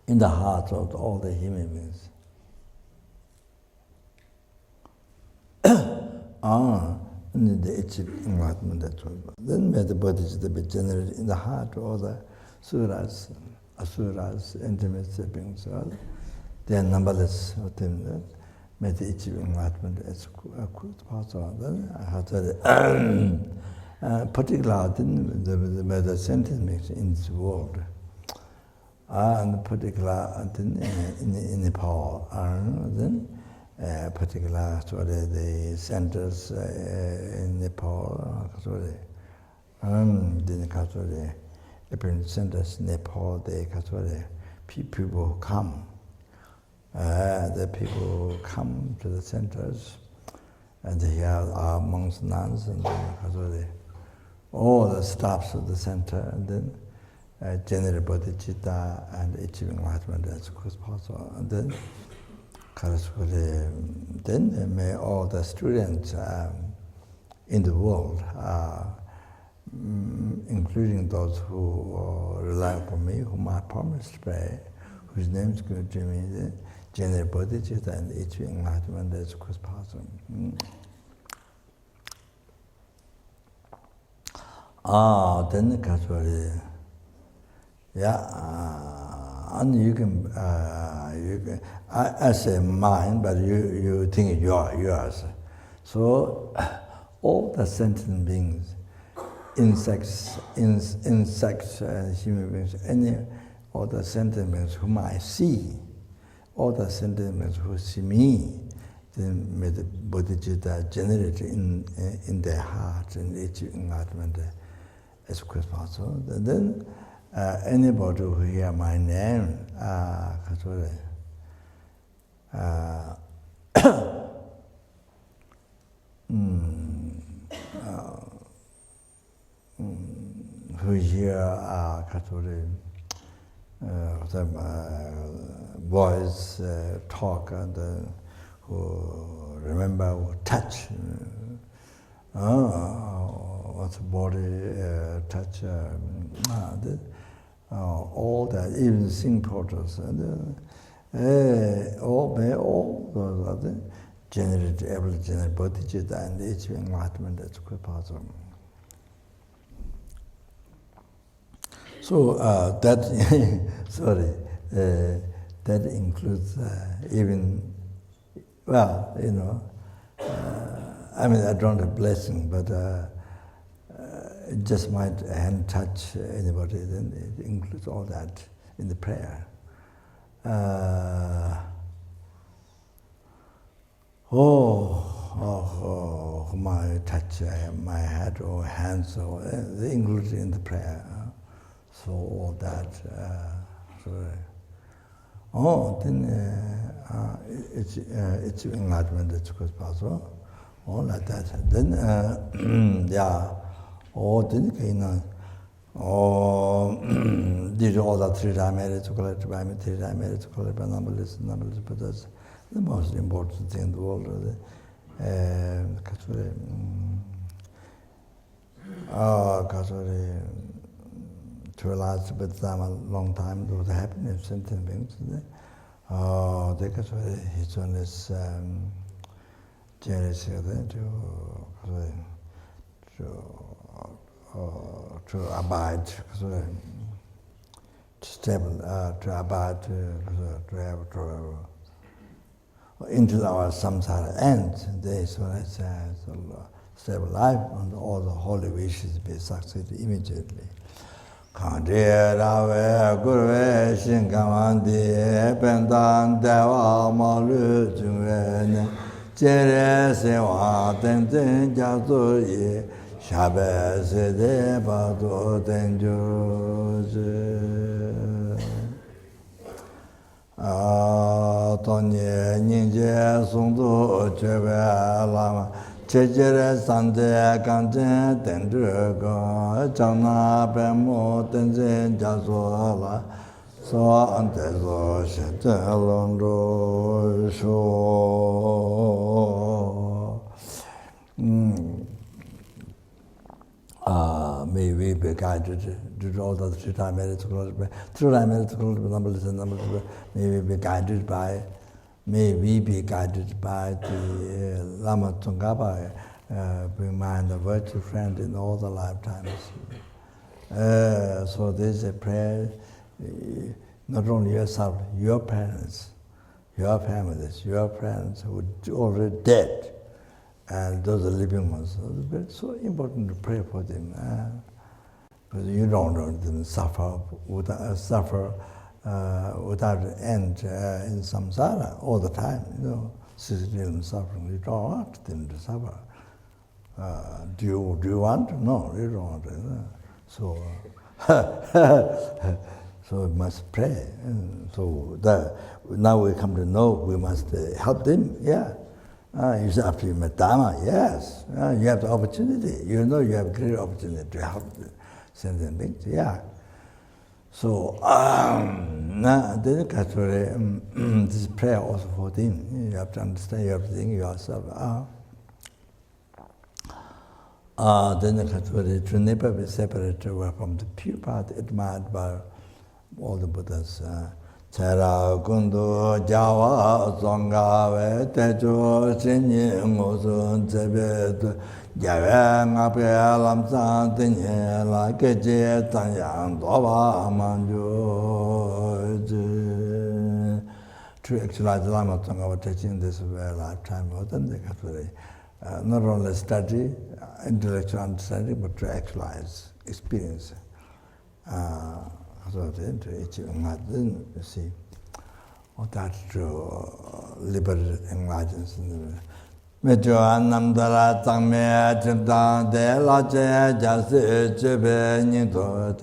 In the heart of all the human beings. And the achieving enlightenment, that's good. Then may the bodhicitta be generated in the heart of all the suras, asuras, intimate beings. They are numberless of them. May the achieving enlightenment as good possible. Then particularly may the sentient beings in this world. And particularly in Nepal, then particular the centers in Nepal, then apparent centers in Nepal, the people who come. The people who come to the centers, and here are monks, nuns, and all the staffs of the center, and then generate bodhicitta and achieving enlightenment as quick as possible. And then may all the students in the world, including those who rely upon me, whom I promised to pray, whose names go to me, generate bodhicitta and achieving enlightenment as quick as possible. Then the category. And you can I say mine, but you think yours. So all the sentient beings insects, human beings, any other sentient beings whom I see, other sentient beings who see me, then may the bodhicitta generate in their heart and each enlightenment as quick as possible. And then anybody who hear my name, who hear voice talk and who remember who touch, what's body touch, all that, even sing portals, and all those other generate, able to generate bodhicitta and each enlightenment as quick possible. So that, sorry, that includes even, well, you know, I mean, I don't have blessing, but it just might hand touch anybody, then it includes all that in the prayer. Whom I touch my head or hands, or they include in the prayer. So all that, then it's enlightenment as quick as possible. All like that. Then, these are all the three dimensions, three dimensions, numberless, but that's the most important thing in the world. To realize with them a long time, there was a happiness, sentient beings. They got his own is generous to abide, to stable, to abide, to have into our samsara end. This one is stable life, and all the holy wishes be succeeded immediately. Kandre rave gurve shinkamandi pendan deva malu jungve jere sewa ten ten jazu yi shabe se de badu ten juzi tonye ninje sungdu chebe lama Chejere sante kante tendruga chana pemo tenzen jaso la so ante so shete londo sho. May we be guided to do all the three dimensions, may we be guided by. May we be guided by the Lama Tsongkhapa, bring mind a virtue friend in all the lifetimes. So this is a prayer, not only yourself, your parents, your families, your friends who are already dead, and those are living ones. It's so important to pray for them, because you don't want them to suffer without end in samsara all the time, you know, sitting suffering. You don't want them to suffer. Do you want? No, you don't want it. So, so we must pray. And so now we come to know we must help them. Yeah. You say after you met Dharma, yes. You have the opportunity. You know you have great opportunity to help the sentient beings. Yeah. So, this is prayer also for them. You have to understand everything yourself. Then to never be separated from the pure path admired by all the Buddhas. Chara kundu jawa zonga ve tejo sinyi ngosun tsebetu jawe ngape lamsan tenye la keje tanyang doba manju. To actualize the Lama Tsongkhapa teaching this lifetime, then they got not only study, intellectual understanding, but to actualize, experience. So you see, or that to liberate, enlighten. Mejo Namdara Tangme Chintang De La Che Jasi Chebe Nito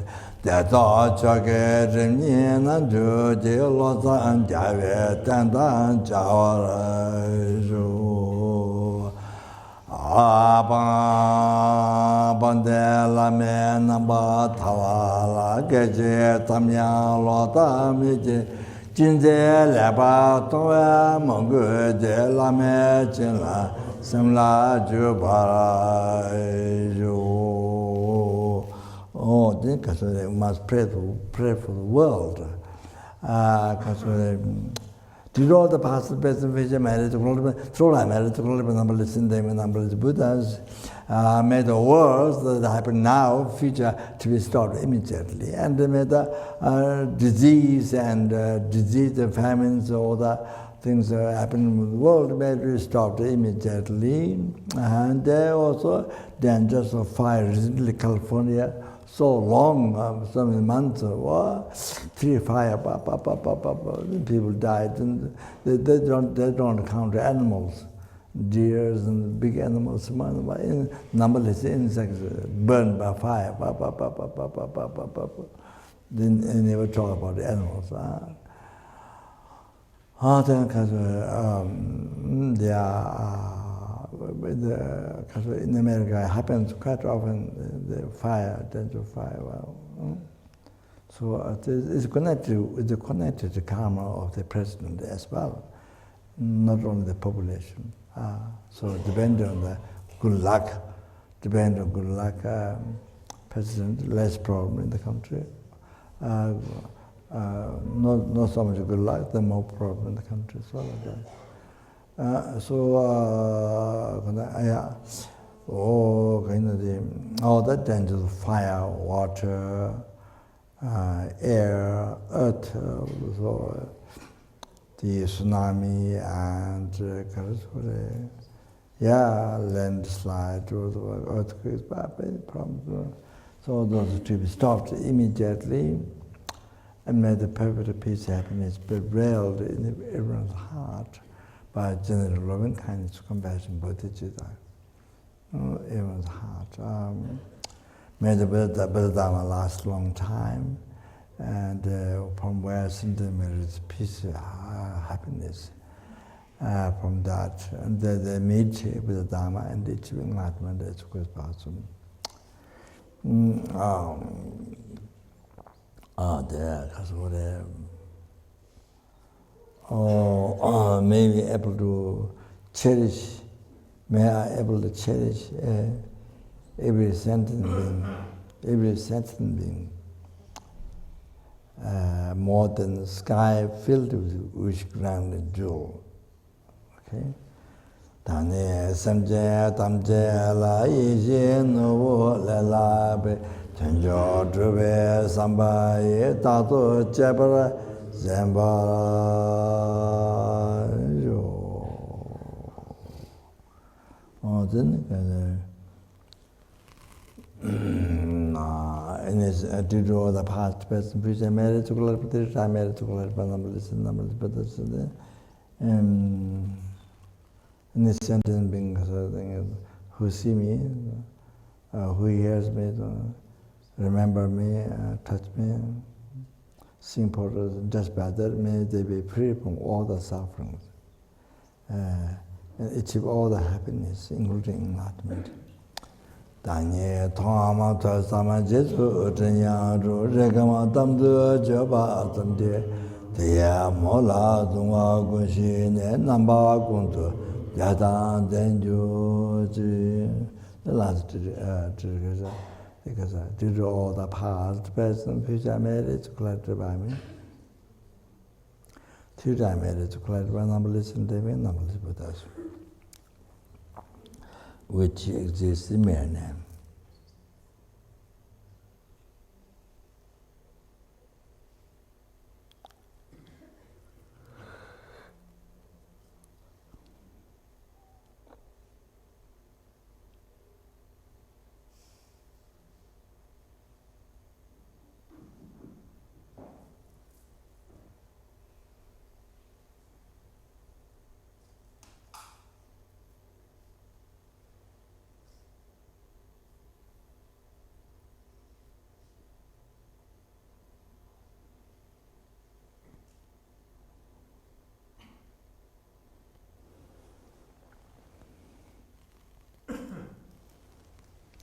De To Choke Rimni Nanju Je Lo San Jave Tantang Chawara Ju Bande La Me Namba Tawala Geje Tamyang Lo Tamije Jinze Leba Toya Mongu De La Me Chinla Simla Jubara Ju. Oh, because we must pray for the world. Because did all the past, present, future, marriage, through life, marriage, number listen, number Buddhas, made the worlds that happen now, future, to be stopped immediately. And they made the disease and famines, all the things that happen in the world, may be stopped immediately. And there also dangers of fire. Recently, California, so long, so many months, 3 fire, people died, and they don't count animals, deers and big animals, numberless insects burned by fire, they never talk about the animals. In America, it happens quite often, the fire, danger of fire. So it's connected to the karma of the president as well, not only the population. So depending on the good luck, president, less problem in the country. Not so much good luck, the more problem in the country as well. All that dangers of fire, water, air, earth, so the tsunami and landslide, earthquakes, problems. So those to be stopped immediately, and may the perfect peace, happiness prevail in everyone's heart by general loving kindness, compassion, bodhicitta, everyone's heart. May the Buddha Dharma last a long time, and from where there is peace, happiness. From that, and they meet with the Dharma and achieve enlightenment as quick as possible. May be able to cherish, may I able to cherish every sentient being, more than the sky filled with rich ground and jewel. Okay? Tane samje tamje la yije no la la be tenjo drube samba ye tato jabara zamba yo. Oh, then in his to do the past, present, future, marriage to collaborate, I married to collaborate, numbers, but in this sentence being who see me, who hears me, remember me, touch me, sing portals, just by that, may they be free from all the sufferings, and achieve all the happiness, including enlightenment. Danye Thama Tasama Jesu Utanya Regama Tamdu Jaba Tamde Tia Mola Dunga Gunshi Namba Guntu Yatan Denju. The last because I did all the past, present, future marriage collected by me. Future marriage collected by numberless and numberless Buddhas, which exists in mere name.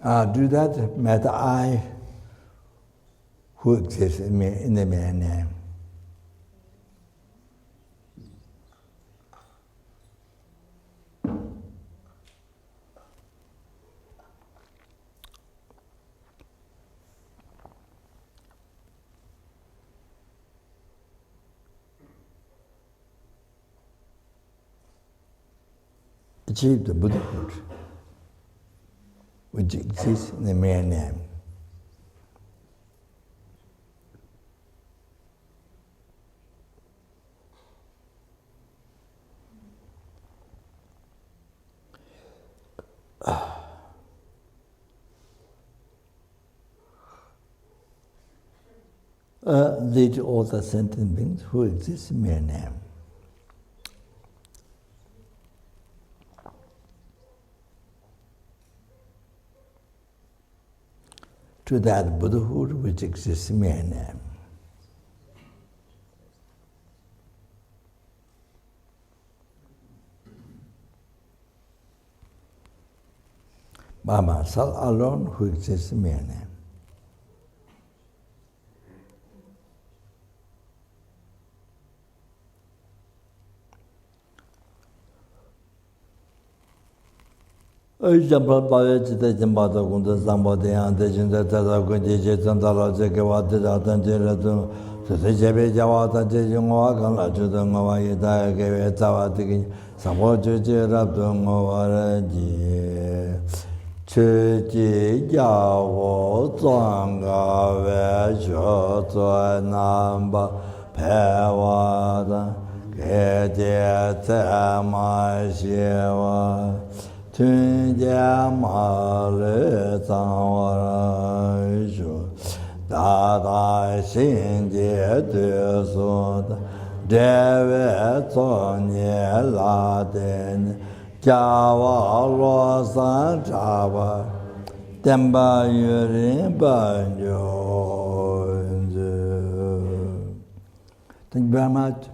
Do that matter I who exists in the mere name. Achieve the Buddhahood, which exists in the mere name. Lead all the sentient beings who exist in mere name. To that Buddhahood which exists in mere name. By myself alone who exists in mere name. Example by the Jambata Gunda Zambode and the Jinda Tazakunji Santala Zekawati Tanjiratu, so the Jebe Javata Jumaka, Judanga Yada gave Tawatiki, Samoju Rabdungovaraji, Chuji Yawo Zanga Veshoto Namba Pewada, Kete Tamashiva. Tunja male zangwara shu, dada shinje desu, deve zonye la den, jawa lo san java, temba yurin banjo. Thank you very much.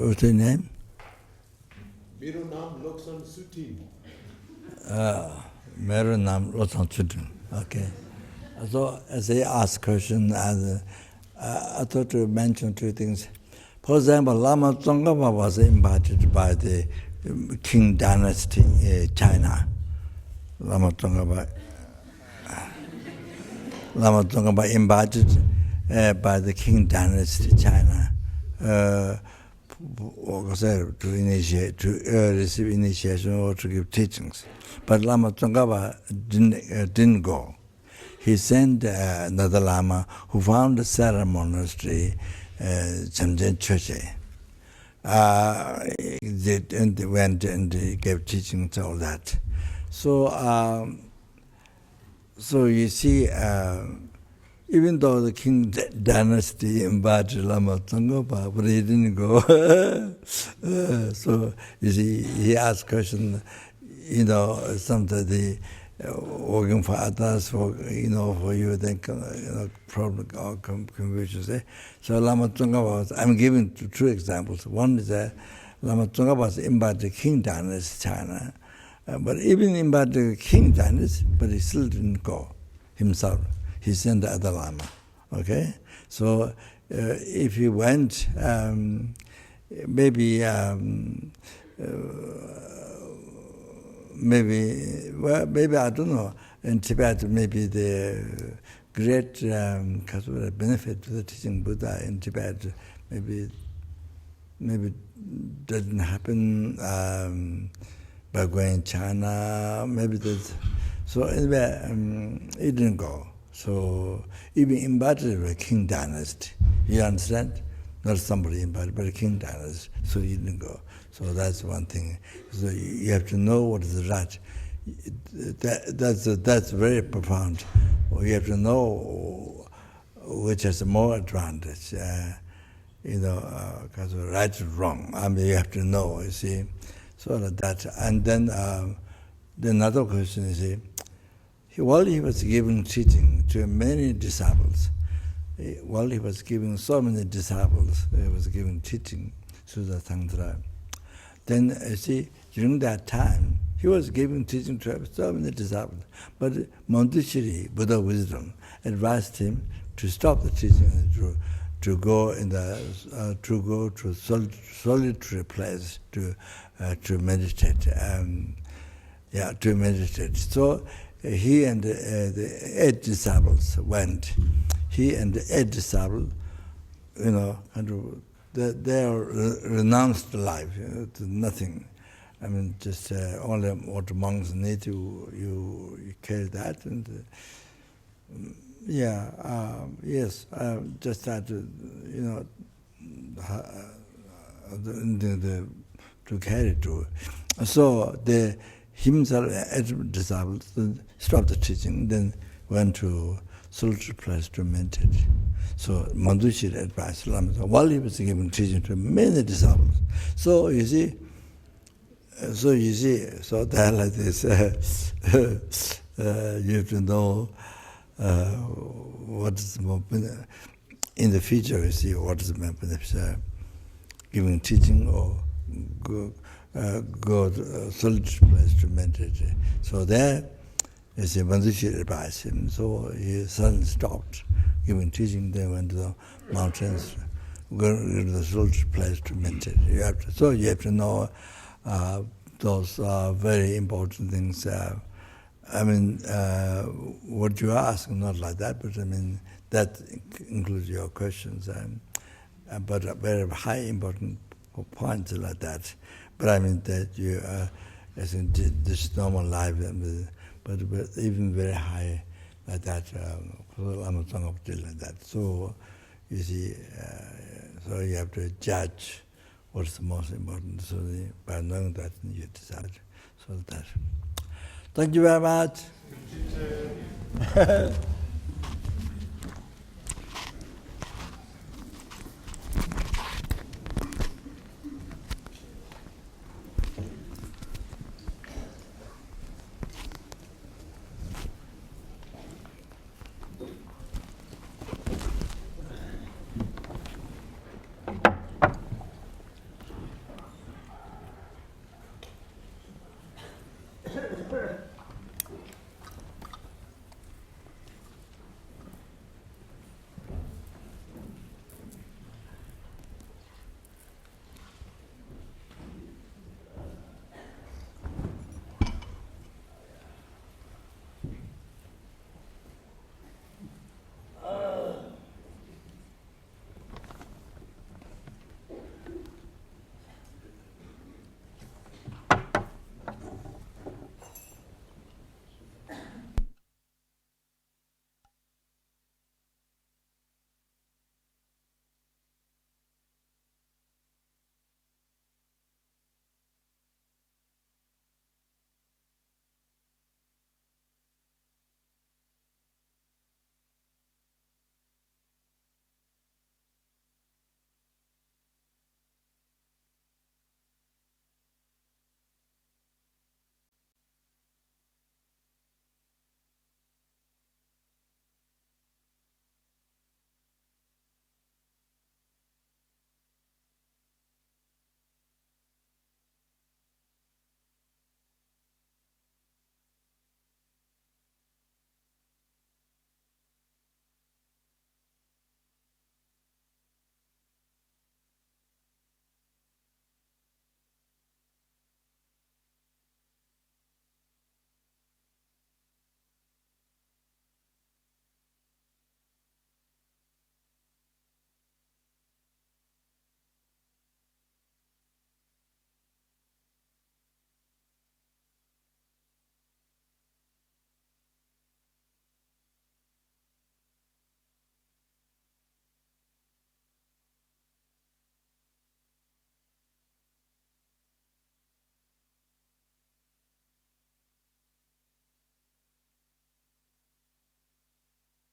What's your name? Mero naam Loksan Sutin. Mero naam Loksan Sutin. Okay. So as I ask question, I thought to mention two things. For example, Lama Tsongkhapa was invited by the Qing dynasty in China. Lama Tsongkhapa invited by the Qing dynasty China. To initiate, to receive initiation or to give teachings. But Lama Tsongkhapa didn't go. He sent another Lama who founded LZR Monastery, Rinpoche. They went and gave teachings, all that. So you see, even though the Qing dynasty invited Lama Tsongkhapa, but he didn't go. So you see, he asked question, sometimes working for others, for you, then problem or confusion. So Lama Tsongkhapa, I'm giving two examples. One is that Lama Tsongkhapa was invited the Qing dynasty China, but even invited the Qing dynasty, but he still didn't go himself. He sent the other Lama, okay? So if he went, maybe I don't know, in Tibet, maybe the great benefit to the teaching Buddha in Tibet, maybe doesn't happen by going to China, maybe there's, so anyway, he didn't go. So even invited by Qing dynasty, you understand? Not somebody invited, but a Qing dynasty, so he didn't go. So that's one thing. So you have to know what is right. that's very profound. You have to know which has more advantage. Because right or wrong. I mean, you have to know. You see, so that. And then another question is, while he was giving teaching to many disciples, while he was giving so many disciples, he was giving teaching to the Tantra. Then, you see, during that time, he was giving teaching to so many disciples. But Montessori, Buddha wisdom, advised him to stop the teaching and to go to solitary place to meditate. To meditate. So he and the 8 disciples went. He and the 8 disciples, they renounced life to nothing. I mean, just only what monks need to you carry that and. Yes, just had to, to carry to. So himself, as disciples, stopped the teaching, then went to solitary place to meditate. So Mandushir advised while he was giving teaching to many disciples. So you see, so that like this, you have to know. What is more in the future? You see what is more beneficial, giving teaching or go to solitary place to meditate. So there, you see, Mandushir advised him. So he suddenly stopped giving teaching. Then went to the mountains, go to the solitary place to meditate. You have to know those very important things. I mean, what you ask, not like that, but I mean, that includes your questions, but a very high important points like that. But I mean that you, as in this normal life, but even very high like that, like that. So, you see, so you have to judge what's the most important. So by knowing that, you decide. So that. Thank you very much.